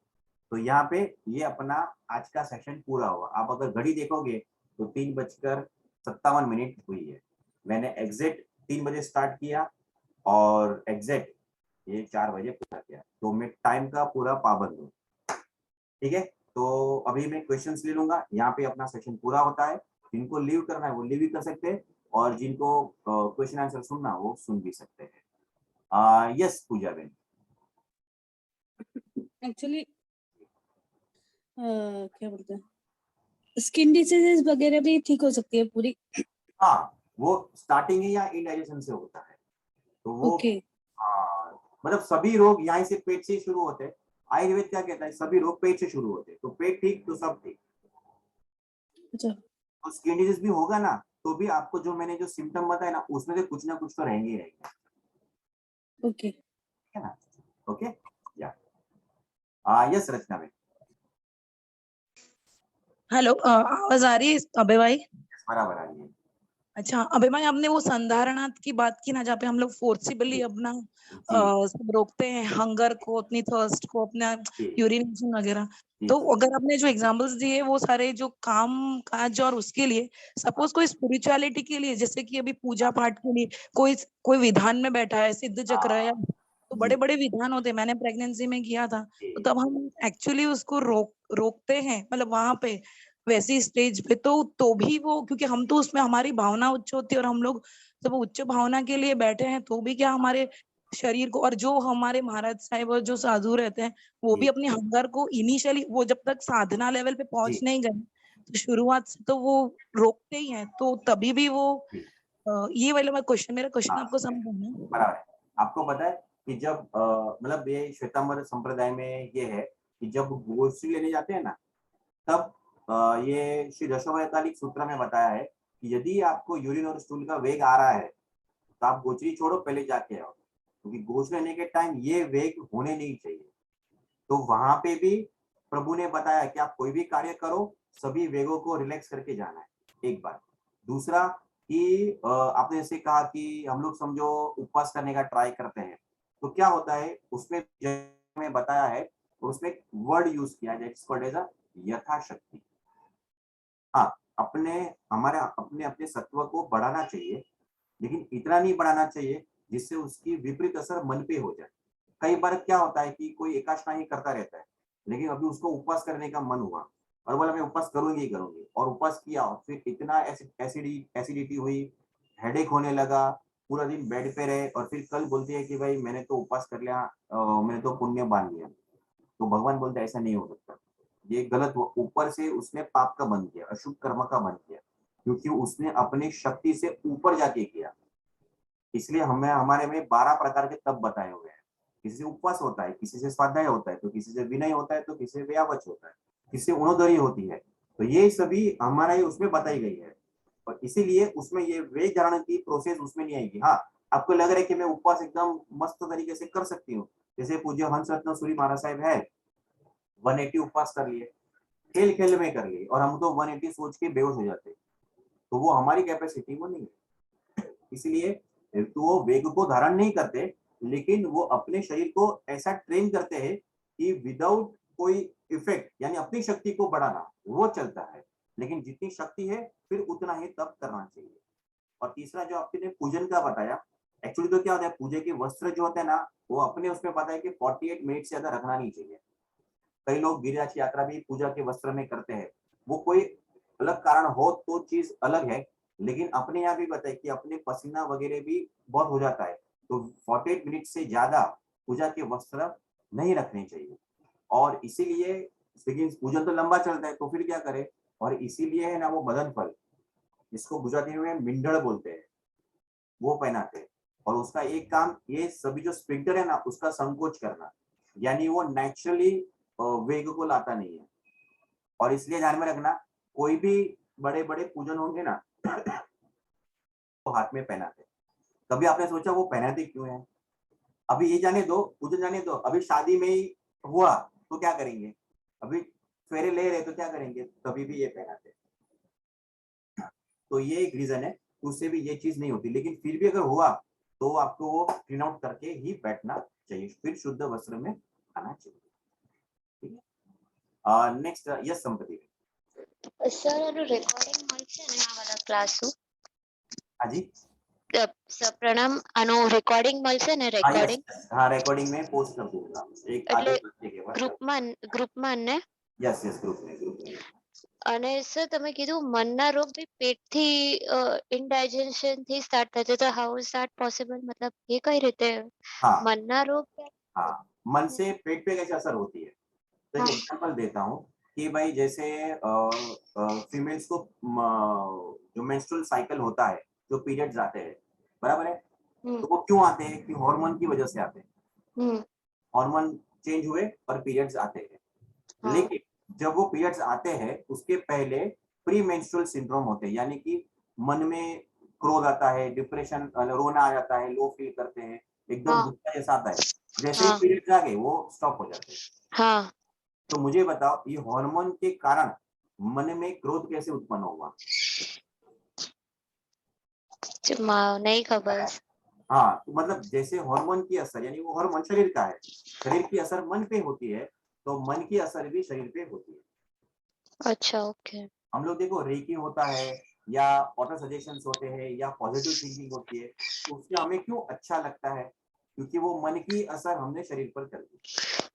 तो यहाँ पे ये अपना आज का सेशन पूरा हुआ। आप अगर घड़ी देखोगे तो 3:57 हुई है। मैंने एग्जैक्ट 3 बजे स्टार्ट किया और एग्जैक्ट ये 4 बजे पूरा किया, तो मैं टाइम का पूरा पाबंद हूँ, ठीक है। तो अभी मैं क्वेश्चंस ले लूंगा, यहाँ पे अपना सेशन पूरा होता है। जिनको लीव करना है वो लीव भी कर सकते हैं, और जिनको क्वेश्चन आंसर सुनना वो सुन भी सकते हैं। यस पूजा बेन। एक्चुअली क्या बोलते हैं, स्किन डिसीजेस वगैरह भी ठीक हो सकती है पूरी? हाँ, वो स्टार्टिंग ही या इंडाइजेशन से होता है, तो वो ओके। मतलब सभी रोग यहाँ से पेट से शुरू होते हैं। आयुर्वेद क्या कहता है, सभी रोग पेट से शुरू होते हैं, तो पेट ठीक तो सब ठीक। अच्छा। तो स्किन डिजीज भी होगा ना, तो भी आपको जो मैंने जो सिम्टम बताया ना, उसमें से कुछ ना कुछ तो रहेंगे ही रहेंगे, ओके। ठीक है ना। ओके, या यस रचना में। हेलो, आवाज आ रही है अभय भाई? yes, बराबर आ रही है। अच्छा अभय भाई, आपने वो संधारणार्थ की बात की ना, जहाँ पे हम लोग फोर्सिबली अपना सब रोकते हैं, हंगर को, अपनी थर्स्ट को, अपना यूरिनेशन वगैरह। तो अगर आपने जो एग्जांपल्स दिए वो सारे जो काम काज और उसके लिए, सपोज कोई स्पिरिचुअलिटी के लिए, जैसे कि अभी पूजा पाठ के लिए कोई विधान में बैठा है, सिद्ध चक्र है, तो बड़े बड़े विधान होते हैं, मैंने प्रेगनेंसी में किया था, तो तब हम एक्चुअली उसको रोकते हैं, मतलब वहां पे वैसी स्टेज पे, तो भी वो, क्योंकि हम तो उसमें हमारी भावना उच्च होती है, और हम लोग जब उच्च भावना के लिए बैठे हैं, तो भी क्या हमारे शरीर को, और जो हमारे महाराज साहिब और जो साधु रहते हैं, वो भी अपनी हंगर को इनिशियली, वो जब तक साधना लेवल पे पहुंच नहीं गए, तो शुरुआत से तो वो रोकते ही हैं, तो तभी भी वो ये वाला मेरा क्वेश्चन आपको समझ आना। बराबर है। आपको पता है कि जब मतलब ये श्वेतांबर संप्रदाय में ये है कि जब गोश्री लेने जाते हैं ना, तब ये श्री दशवैतालिक सूत्र में बताया है कि यदि आपको यूरिन और स्टूल का वेग आ रहा है, तो आप गोचरी छोड़ो, पहले जाके आओ, क्योंकि गोच लेने के टाइम ये वेग होने नहीं चाहिए। तो वहां पे भी प्रभु ने बताया कि आप कोई भी कार्य करो, सभी वेगों को रिलैक्स करके जाना है, एक बार। दूसरा कि आपने जैसे कहा कि हम लोग समझो उपवास करने का ट्राई करते हैं, तो क्या होता है उसमें में बताया है, और उसमें वर्ड यूज किया जाए, यथाशक्ति। हाँ, अपने अपने सत्व को बढ़ाना चाहिए, लेकिन इतना नहीं बढ़ाना चाहिए जिससे उसकी विपरीत असर मन पे हो जाए। कई बार क्या होता है कि कोई एकाष्ठा ही करता रहता है, लेकिन अभी उसको उपवास करने का मन हुआ और बोला मैं उपवास करूंगी ही करूंगी, और उपवास किया, और फिर इतना एसिडिटी हुई, हेडेक होने लगा, पूरा दिन बेड पे रहे, और फिर कल बोलती है कि भाई मैंने तो उपवास कर लिया, मैंने तो पुण्य बांध लिया। तो भगवान बोलते ऐसा नहीं हो सकता, ये गलत हुआ। ऊपर से उसने पाप का बंद किया, अशुभ कर्म का बंद किया, क्योंकि उसने अपनी शक्ति से ऊपर जाके किया। इसलिए हमें हमारे में 12 प्रकार के तप बताए हुए हैं। किसी से उपवास होता है, किसी से स्वाध्याय होता है, तो किसी से विनय होता है, तो किसी से व्यावच होता है, किसी से उणोदरी होती है। तो ये सभी हमारा ये उसमें बताई गई है, और इसीलिए उसमें ये वेग धारण की प्रोसेस उसमें नहीं आएगी। हाँ, आपको लग रहा है कि मैं उपवास एकदम मस्त तरीके से कर सकती हूँ, जैसे पूज्य हंस रत्न सूरी महाराज साहब है, 180 उपवास कर लिए, खेल खेल में कर ली और हम तो 180 सोच के बेहोश हो जाते, तो वो हमारी कैपेसिटी वो नहीं है। इसलिए तो वो वेग को धारण नहीं करते, लेकिन वो अपने शरीर को ऐसा ट्रेन करते हैं कि विदाउट कोई इफेक्ट, यानी अपनी शक्ति को बढ़ाना वो चलता है, लेकिन जितनी शक्ति है फिर उतना ही तप करना चाहिए। और तीसरा जो आपने पूजन का बताया, एक्चुअली तो क्या होता है, पूजे के वस्त्र जो होते हैं ना, वो अपने उसमें पता है कि 48 मिनट से ज्यादा रखना नहीं चाहिए। कई लोग गिरिराज यात्रा भी पूजा के वस्त्र में करते हैं, वो कोई अलग कारण हो तो चीज अलग है, लेकिन अपने यहाँ भी बताए कि अपने पसीना वगैरह भी बहुत हो जाता है, तो 48 मिनट से ज्यादा पूजा के वस्त्र नहीं रखने चाहिए। और इसीलिए लेकिन पूजन तो लंबा चलता है, तो फिर क्या करे, और इसीलिए है ना वो मदन फल, जिसको गुजराती में मिंडल बोलते हैं, वो पहनाते हैं। और उसका एक काम ये सभी जो स्पिंटर है ना उसका संकोच करना, यानी वो नेचुरली वेग को लाता नहीं है। और इसलिए ध्यान में रखना, कोई भी बड़े बड़े पूजन होंगे ना तो हाथ में पहनाते। कभी आपने सोचा वो पहनाते क्यों है? अभी ये जाने दो, पूजन जाने दो, अभी शादी में ही हुआ तो क्या करेंगे, अभी फेरे ले रहे तो क्या करेंगे, तभी भी ये पहनाते। तो ये एक रीजन है, उससे भी ये चीज नहीं होती, लेकिन फिर भी अगर हुआ तो आपको वो क्लीन आउट करके ही बैठना चाहिए, फिर शुद्ध वस्त्र में आना चाहिए। ठीक है, नेक्स्ट यस संपत्ति। સર એનું રેકોર્ડિંગ મળશે ને આ વાળા ક્લાસનું? हाँ जी, સર પ્રણામ, આનું રેકોર્ડિંગ મળશે ને? हाँ રેકોર્ડિંગ हाँ रिकॉर्डिंग में पोस्ट कर दूंगा एक आधे એટલે घंटे के बाद। ગ્રુપમાં ને? यस यस ग्रुप में અને સર તમે કીધું મનના રોગ બી પેટથી ઇનડાઇજેશન થી સ્ટાર્ટ થાય છે, તો હાઉ ઇઝ ધેટ પોસિબલ? मतलब એ કઈ રીતે हाँ મનના રોગ? हाँ, मन से पेट पे कैसे असर होती है, तो एक हाँ। एग्जांपल देता हूँ कि भाई जैसे फीमेल्स को जो मेंस्ट्रुअल साइकिल होता है, जो पीरियड्स आते हैं, बराबर है, तो वो क्यों आते हैं कि हार्मोन की वजह से आते हैं, हार्मोन चेंज हुए और पीरियड्स आते हैं। हाँ। लेकिन जब वो पीरियड्स आते हैं उसके पहले प्री मेंस्ट्रुअल सिंड्रोम होते हैं, यानी कि मन में क्रोध आता है, डिप्रेशन, रोना आ जाता है, लो फील करते हैं, एकदम हाँ। गुस्सा जैसा आता है, जैसे ही हाँ। पीरियड्स आ गए वो स्टॉप हो जाते हैं। हाँ। तो मुझे बताओ ये हार्मोन के कारण मन में क्रोध कैसे उत्पन्न हुआ? नहीं खबर। हाँ, तो मतलब जैसे हार्मोन की असर, यानी वो हार्मोन शरीर का है, शरीर की असर मन पे होती है, तो मन की असर भी शरीर पे होती है। अच्छा, ओके। हम लोग देखो रेकी होता है या ऑटो सजेशंस होते हैं या पॉजिटिव थिंकिंग होती है, तो उससे हमें क्यों अच्छा लगता है, क्योंकि वो मन की असर हमने शरीर पर कर दी।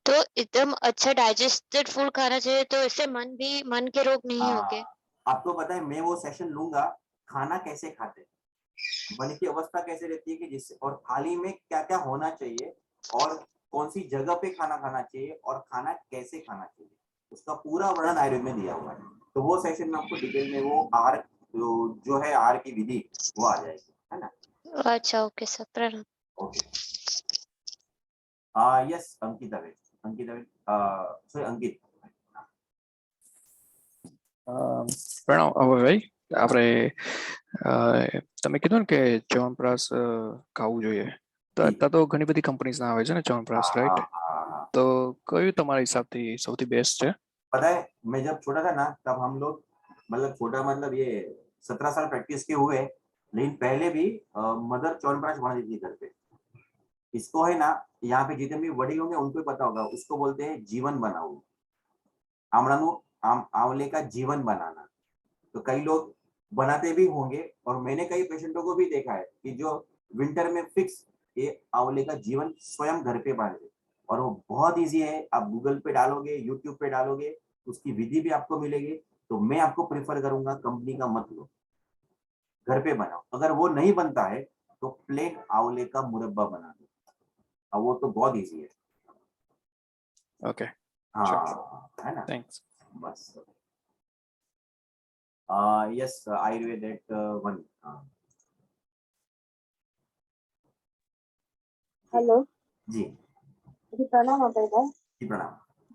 तो एकदम अच्छा डाइजेस्टेड फूड खाना चाहिए, तो इससे मन के रोग नहीं होंगे? आपको पता है मैं वो सेशन लूंगा, खाना कैसे खाते हैं, मन की अवस्था कैसे रहती है कि जिससे, और थाली में क्या क्या होना चाहिए, और कौन सी जगह पे खाना खाना चाहिए, और खाना कैसे खाना चाहिए, उसका पूरा वर्णन आयुर्वेद में दिया हुआ है। तो वो सेशन में आपको डिटेल में वो आहार जो है आहार की विधि वो आ जाएगी, है ना। अच्छा, ओके सर, प्रणाम। Okay, yes Ankita ben, sorry Ankit. Pranav bhai, આપણે તમે કીધું ને કે ચ્યવનપ્રાશ ખાવું જોઈએ, તો અત્યારે તો ઘણી બધી કંપનીઝ આવે છે ને ચ્યવનપ્રાશ, રાઈટ? તો કયું તમારા હિસાબથી સૌથી બેસ્ટ છે? पता है मैं जब छोटा था ना तब हम लोग, मतलब छोटा मतलब ये 17 साल प्रैक्टिस के हुए, लेकिन पहले भी मदर च्यवनप्राश बनाती थी घर पे। इसको है ना, यहाँ पे जितने भी वडील होंगे उनको पता होगा, उसको बोलते हैं जीवन बनाओ, आंवले का जीवन बनाना। तो कई लोग बनाते भी होंगे, और मैंने कई पेशेंटों को भी देखा है कि जो विंटर में फिक्स ये आंवले का जीवन स्वयं घर पे बनाते, और वो बहुत इजी है, आप गूगल पे डालोगे, यूट्यूब पे डालोगे, उसकी विधि भी आपको मिलेगी। तो मैं आपको प्रेफर करूंगा कंपनी का मत लो, घर पे बनाओ। अगर वो नहीं बनता है तो प्लेन आंवले का मुरब्बा बना दो, और वो तो बहुत इजी है। ઓકે, हाँ, है ना, થેન્ક્સ. बस। Yes Ayurveda at 1। हेलो जी जी, प्रणाम अभय भाई। जी प्रणाम।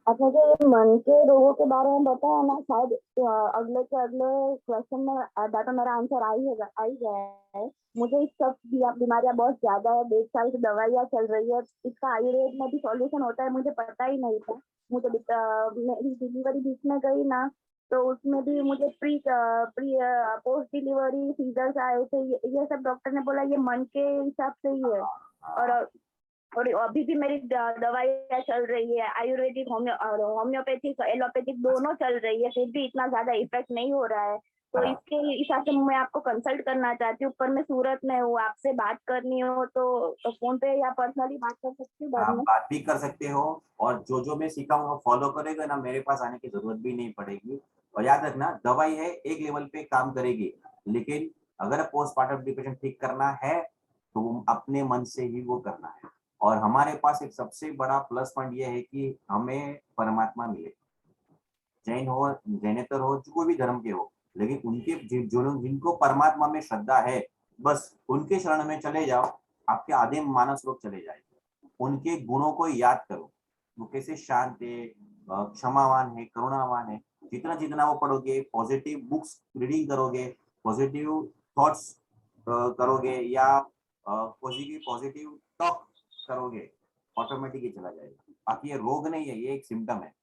आपने जो ये मन के रोगों के बारे में बताया ना, शायद अगले के अगले क्वेश्चन में डाटा मेरा आंसर आ ही गया है। मुझे इस सब बीमारियां बहुत ज्यादा है, 1.5 साल से दवाइयाँ चल रही है, इसका आयुर्वेद में भी सॉल्यूशन होता है, मुझे पता ही नहीं था। मुझे मेरी डिलीवरी बीच में गई ना, तो उसमें भी मुझे प्री पोस्ट डिलीवरी सीजर्स आए थे, ये सब डॉक्टर ने बोला ये मन के हिसाब से ही है। और अभी भी मेरी दवाइयाँ चल रही है, आयुर्वेदिक होम्योपैथिक एलोपैथिक दोनों चल रही है, फिर भी इतना ज्यादा इफेक्ट नहीं हो रहा है। तो इसके हिसाब से मैं आपको कंसल्ट करना चाहती हूँ, पर मैं सूरत में हूँ, आपसे बात करनी हो तो फोन पे या पर्सनली बात कर सकती हूँ बाद आप में? बात भी कर सकते हो, और जो मैं सिखाऊंगा फॉलो करेगा ना, मेरे पास आने की जरूरत भी नहीं पड़ेगी। और याद रखना, दवाई है एक लेवल पे काम करेगी, लेकिन अगर पोस्टमार्टम डिप्रेशन ठीक करना है तो वो अपने मन से ही वो करना है। और हमारे पास एक सबसे बड़ा प्लस पॉइंट ये है कि हमें परमात्मा मिले, जैन हो, जैनेतर हो, जो कोई भी धर्म के हो, लेकिन उनके जो लोग जिनको परमात्मा में श्रद्धा है, बस उनके शरण में चले जाओ, आपके आधे मानस रोग चले जाएंगे। उनके गुणों को याद करो, वो कैसे शांत है, क्षमावान है, करुणावान है। जितना जितना वो पढ़ोगे, पॉजिटिव बुक्स रीडिंग करोगे, पॉजिटिव थॉट्स करोगे, या पॉजिटिव टॉक करोगे, ऑटोमेटिकली चला जाएगा। बाकी ये रोग नहीं है, ये एक सिम्टम है,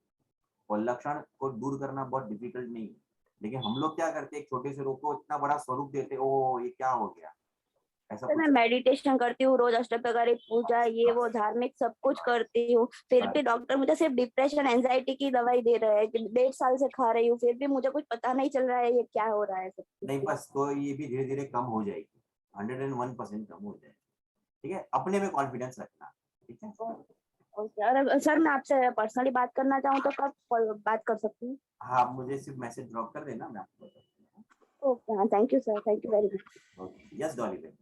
और लक्षण को दूर करना बहुत डिफिकल्ट नहीं है। लेकिन हम लोग क्या करते हैं, एक छोटे से रोग को इतना बड़ा स्वरूप देते, ओ ये क्या हो गया, ऐसा तो कुछ मैं मेडिटेशन करती हूँ, रोज अष्टप्रहरी पूजा, ये वो धार्मिक सब कुछ करती हूँ, फिर भी डॉक्टर मुझे सिर्फ डिप्रेशन एंजाइटी की दवाई दे रहे हैं, 1.5 साल से खा रही हूँ, फिर भी मुझे कुछ पता नहीं चल रहा है ये क्या हो रहा है सब नहीं। कुछ। बस तो ये भी धीरे धीरे कम हो जाएगी, 101% कम हो जाएगी। ठीक है, अपने में कॉन्फिडेंस रखना। ठीक है, और सर मैं आपसे पर्सनली बात करना चाहूँ तो कब बात कर सकती हूँ? हाँ, आप मुझे सिर्फ मैसेज ड्रॉप कर देना, मैं आपको बता दूंगा। ओके, हाँ, thank you sir, thank you very much. Okay, yes Dolly Ben.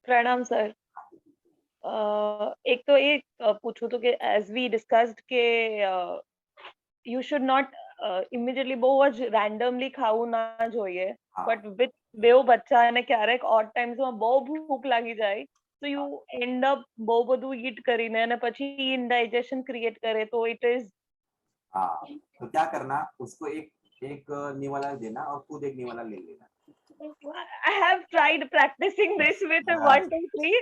प्रणाम सर। एक तो ये पूछूं तो कि एज वी डिस्कस्ड के you should not immediately બહુ જ randomly ખાવું ના જોઈએ, but with બેવ બચ્ચા અને ક્યારેક odd times માં બહુ ભૂખ લાગી જાય, so you end up બહુ બધું eat કરીને અને પછી indigestion create કરે, તો it is हाँ, तो क्या करना, उसको एक निवाला देना और खुद एक निवाला ले लेना। I have tried practicing this with 1 2 3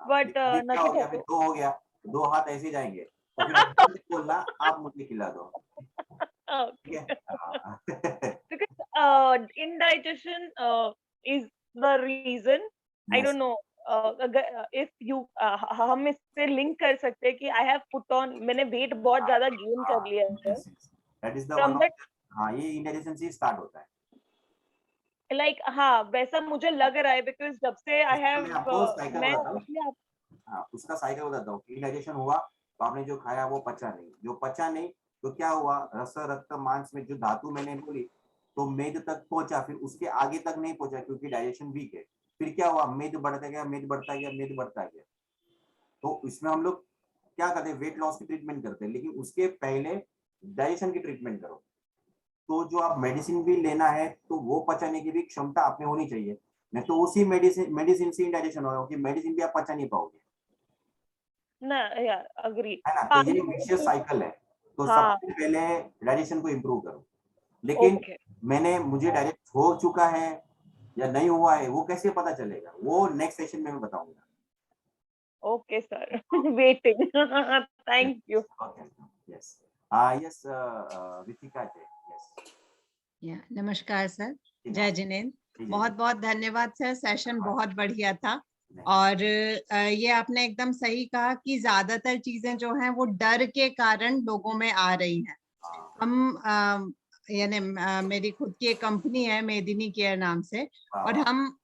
but क्या हो નથી गया, फिर થતું. 2 हो गया, 2 हाथ ऐसे जाएंगे, तो फिर बोलना आप मुझे खिला दो। ठीक है, हाँ। Because indigestion is the reason. I don't know if you हम इससे लिंक कर सकते हैं कि I have put on, मैंने वेट बहुत ज्यादा गेन कर लिया है That is the from one of, that, हाँ, ये इंडाइजेशन से स्टार्ट होता है। like हाँ वैसा मुझे लग रहा है, because जब से I have मैं आपको साइकिल मैं बताता हूँ। इसलिए हाँ, उसका साइकिल बताता हूँ। इंडाइजेशन हुआ तो आपने जो खाया वो पचा नहीं, जो पचा नहीं तो क्या हुआ, रस रक्त मांस में जो धातु मैंने बोली तो मेद तक पहुंचा, फिर उसके आगे तक नहीं पहुंचा क्योंकि डाइजेशन वीक है। फिर क्या हुआ, मेद बढ़ता गया, मेद बढ़ता गया, मेद बढ़ता गया। तो इसमें हम लोग क्या करते हैं, वेट लॉस की ट्रीटमेंट करते हैं, लेकिन उसके पहले डाइजेशन की ट्रीटमेंट करो। तो जो आप मेडिसिन भी लेना है तो वो पचाने की भी क्षमता आप में होनी चाहिए, नहीं तो उसी मेडिसिन से इंडाइजेशन होगा, क्योंकि मेडिसिन भी आप पचा नहीं पाओगे, ना यार अग्री। है ना। तो ये विशियस साइकिल है। तो हाँ, सबसे पहले डाइजेशन को इम्प्रूव करो। लेकिन ओके मुझे डाइजेस्ट हो चुका है या नहीं हुआ है वो कैसे पता चलेगा, वो नेक्स्ट सेशन में मैं बताऊंगा। Okay sir, waiting. Thank you. Yes, yes, Ritika ji, yes. नमस्कार सर, जी, जय जिनेंद्र, जी, बहुत बहुत धन्यवाद सर, सेशन धन्यवाद। बहुत बढ़िया था। नहीं, और ये आपने एकदम सही कहा कि ज्यादातर चीजें जो हैं वो डर के कारण लोगों में आ रही हैं। हाँ, हम यानी मेरी खुद की एक कंपनी है मेदिनी केयर नाम से, और हम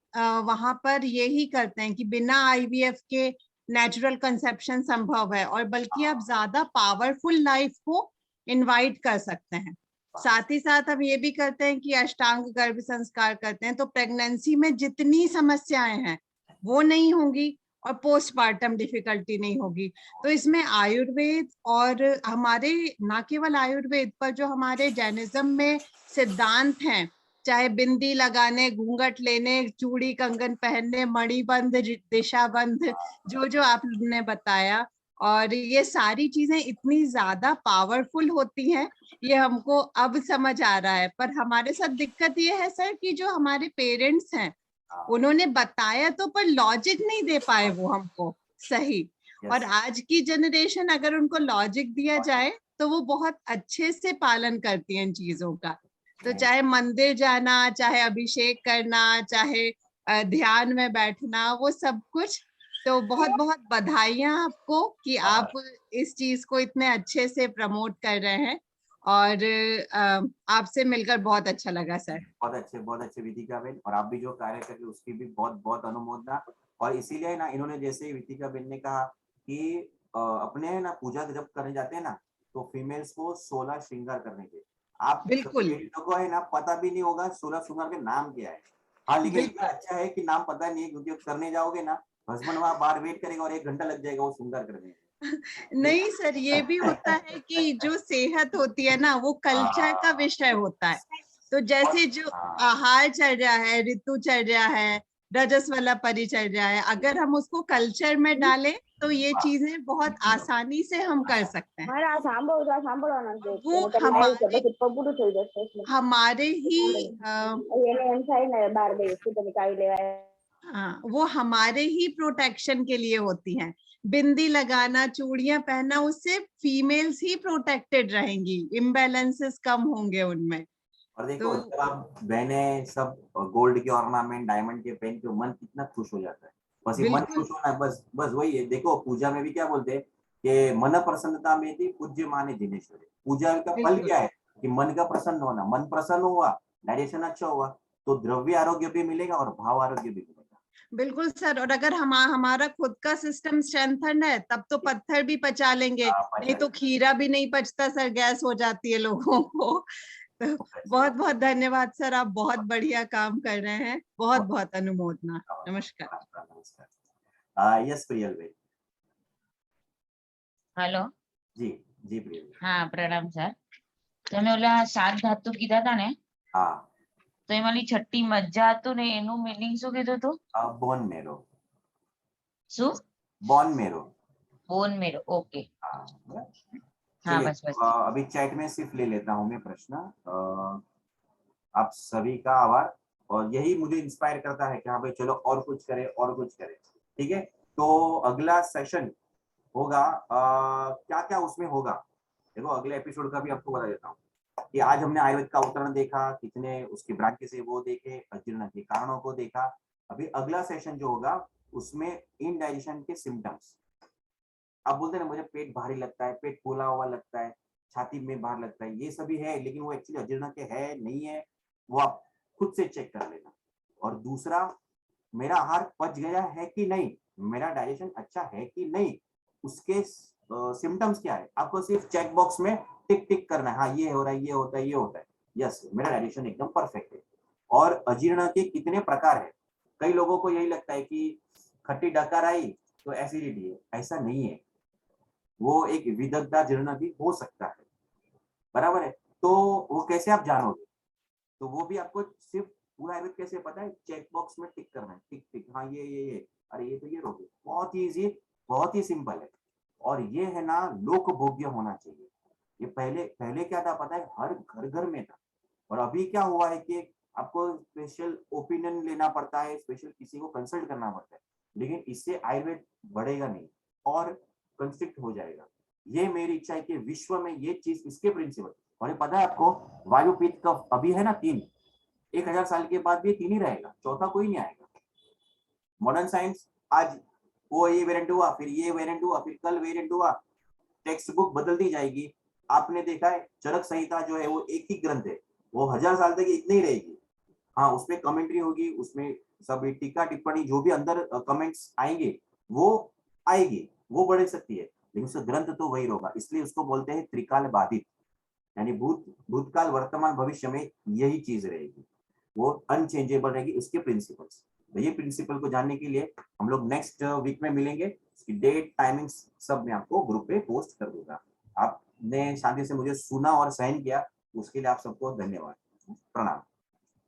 वहां पर यही करते हैं कि बिना आईवीएफ के नेचुरल कंसेप्शन संभव है, और बल्कि आप ज्यादा पावरफुल लाइफ को इनवाइट कर सकते हैं। साथ ही साथ हम ये भी करते हैं कि अष्टांग गर्भ संस्कार करते हैं, तो प्रेगनेंसी में जितनी समस्याएं हैं वो नहीं होंगी और पोस्टमार्टम डिफिकल्टी नहीं होगी। तो इसमें आयुर्वेद, और हमारे ना केवल आयुर्वेद पर जो हमारे जैनिज्म में सिद्धांत हैं, चाहे बिंदी लगाने, घूंघट लेने, चूड़ी कंगन पहनने, मणिबंध, दिशाबंध, जो जो आपने बताया, और ये सारी चीजें इतनी ज्यादा पावरफुल होती हैं, ये हमको अब समझ आ रहा है। पर हमारे साथ दिक्कत ये है सर कि जो हमारे पेरेंट्स हैं उन्होंने बताया तो, पर लॉजिक नहीं दे पाए वो हमको सही। और आज की जनरेशन अगर उनको लॉजिक दिया जाए तो वो बहुत अच्छे से पालन करती है इन चीजों का। तो चाहे मंदिर जाना, चाहे अभिषेक करना, चाहे ध्यान में बैठना, वो सब कुछ। तो बहुत बहुत बधाइयां आपको कि आप इस चीज को इतने अच्छे से प्रमोट कर रहे हैं, और आपसे मिलकर बहुत अच्छा लगा सर। बहुत अच्छे विधिका बेन, और आप भी जो कार्य कर रहे उसकी भी बहुत बहुत अनुमोदना। और इसीलिए ना इन्होंने जैसे विधिका बेन ने कहा कि अपने ना पूजा जब करने जाते हैं ना तो फीमेल्स को 16 श्रृंगार करने के, आप बिल्कुल को है ना पता भी नहीं होगा 16 श्रृंगार के नाम क्या है। हाँ, लेकिन इतना अच्छा है कि नाम पता नहीं है, क्योंकि करने जाओगे ना हस्बैंड वहां बाहर वेट करेगा और 1 घंटा लग जाएगा वो श्रृंगार करने में। नहीं सर, ये भी होता है कि जो सेहत होती है ना वो कल्चर का विषय होता है। तो जैसे जो आहार चल रहा है, ऋतु चल रहा है, रजस वाला परी चल रहा है, अगर हम उसको कल्चर में डालें तो ये चीजें बहुत आसानी से हम कर सकते हैं। वो हमारे ही हाँ, वो हमारे ही प्रोटेक्शन के लिए होती हैं। बिंदी लगाना, चूड़ियां पहनना, उससे फीमेल्स ही प्रोटेक्टेड रहेंगी, इम्बैलेंसेस कम होंगे उनमें। और देखो जब आप बहने सब गोल्ड के ऑर्नामेंट, डायमंड के पहन के मन कितना खुश हो जाता है। बस ये मन खुश होना, बस वही है। देखो पूजा में भी क्या बोलते हैं कि मन प्रसन्नता में थी पूज्य माने जिनेश्वरी। पूजा का फल क्या है कि मन का प्रसन्न होना। मन प्रसन्न हुआ, डायरेक्शन अच्छा हुआ तो द्रव्य आरोग्य भी मिलेगा और भाव आरोग्य भी मिलेगा। बिल्कुल सर, और अगर हमारा खुद का सिस्टम स्ट्रेंथन है तब तो पत्थर भी पचा लेंगे, नहीं तो खीरा भी नहीं पचता सर, गैस हो जाती है लोगों को। तो बहुत बहुत धन्यवाद सर, आप बहुत बढ़िया काम कर रहे हैं, बहुत बहुत अनुमोदना। नमस्कार। यस प्रियल भाई। हेलो जी प्रियल। हाँ प्रणाम सर। તમે ઓલા 7 ધાતુ કીધા હતા ને, હા, તો એમાંની છઠ્ઠી મજ્જા હતું ને એનું મીનિંગ શું કીધું હતું? બોન મેરો। શું? બોન મેરો। બોન મેરો, ओके। हाँ बस अभी चैट में सिर्फ ले लेता हूँ मैं प्रश्न। आप सभी का आभार, और यही मुझे इंस्पायर करता है कि हाँ भाई चलो और कुछ करें और कुछ करें। ठीक है, तो अगला सेशन होगा क्या क्या उसमें होगा। देखो अगले एपिसोड का भी आपको बता देता हूँ कि आज हमने आयुर्वेद का अवतरण देखा, कितने उसकी ब्रांच से वो देखे, अजीर्ण के कारणों को देखा। अभी अगला सेशन जो होगा उसमें इनडाइजेशन के सिम्टम्स। आप बोलते हैं ना मुझे पेट भारी लगता है, पेट फूला हुआ लगता है, छाती में बाहर लगता है, ये सभी है, लेकिन वो एक्चुअली अजीर्ण के है नहीं है, वो आप खुद से चेक कर लेना। और दूसरा, मेरा आहार पच गया है कि नहीं, मेरा डाइजेशन अच्छा है कि नहीं, उसके सिम्टम्स क्या है, आपको सिर्फ चेक बॉक्स में टिक टिक करना है। हाँ ये हो रहा है, ये होता है, ये होता है, यस मेरा डाइजेशन एकदम परफेक्ट है। और अजीर्ण के कितने प्रकार है। कई लोगों को यही लगता है कि खट्टी डकार आई तो एसिडिटी है, ऐसा नहीं है, वो एक विदग्धा जीर्ण भी हो सकता है, बराबर है। तो वो कैसे आप जानोगे, तो वो भी आपको सिर्फ पूरा आयुर्वेद कैसे पता है, चेक बॉक्स में टिक करना है, टिक टिक, हाँ ये अरे ये तो ये रोग है, बहुत ही इजी, बहुत ही सिंपल है। और ये है ना लोक भोग्य होना चाहिए। ये पहले क्या था पता है, हर घर में था, और अभी क्या हुआ है कि आपको स्पेशल ओपिनियन लेना पड़ता है, स्पेशल किसी को कंसल्ट करना पड़ता है, लेकिन इससे आयुर्वेद बढ़ेगा नहीं और कंस्ट्रिक्ट हो जाएगा। ये मेरी इच्छा है कि विश्व में ये चीज, इसके प्रिंसिपल, और पता है आपको वायु पित्त कफ अभी है ना 3, 1000 साल के बाद भी 3 ही रहेगा, चौथा कोई नहीं आएगा। मॉडर्न साइंस आज वो ये वेरिएंट हुआ, फिर ये वेरिएंट हुआ, फिर कल वेरिएंट हुआ, टेक्स्ट बुक बदल दी जाएगी। आपने देखा है चरक संहिता जो है वो एक ही ग्रंथ है, वो 1000 साल तक इतनी ही रहेगी। हाँ उसमें कमेंट्री होगी, उसमें सब टीका टिप्पणी जो भी अंदर कमेंट्स आएंगे वो आएगी, वो बढ़ सकती है, लेकिन उसका ग्रंथ तो वही होगा। इसलिए उसको बोलते हैं त्रिकाल बाधित, यानी भूतकाल वर्तमान भविष्य में यही चीज रहेगी, वो अनचेंजेबल रहेगी, उसके प्रिंसिपल्स। तो ये प्रिंसिपल को जानने के लिए हम लोग नेक्स्ट वीक में मिलेंगे, उसकी डेट टाइमिंग्स सब मैं आपको ग्रुप पे पोस्ट कर दूंगा। आपने शांति से मुझे सुना और सहन किया, उसके लिए आप सबको धन्यवाद, प्रणाम।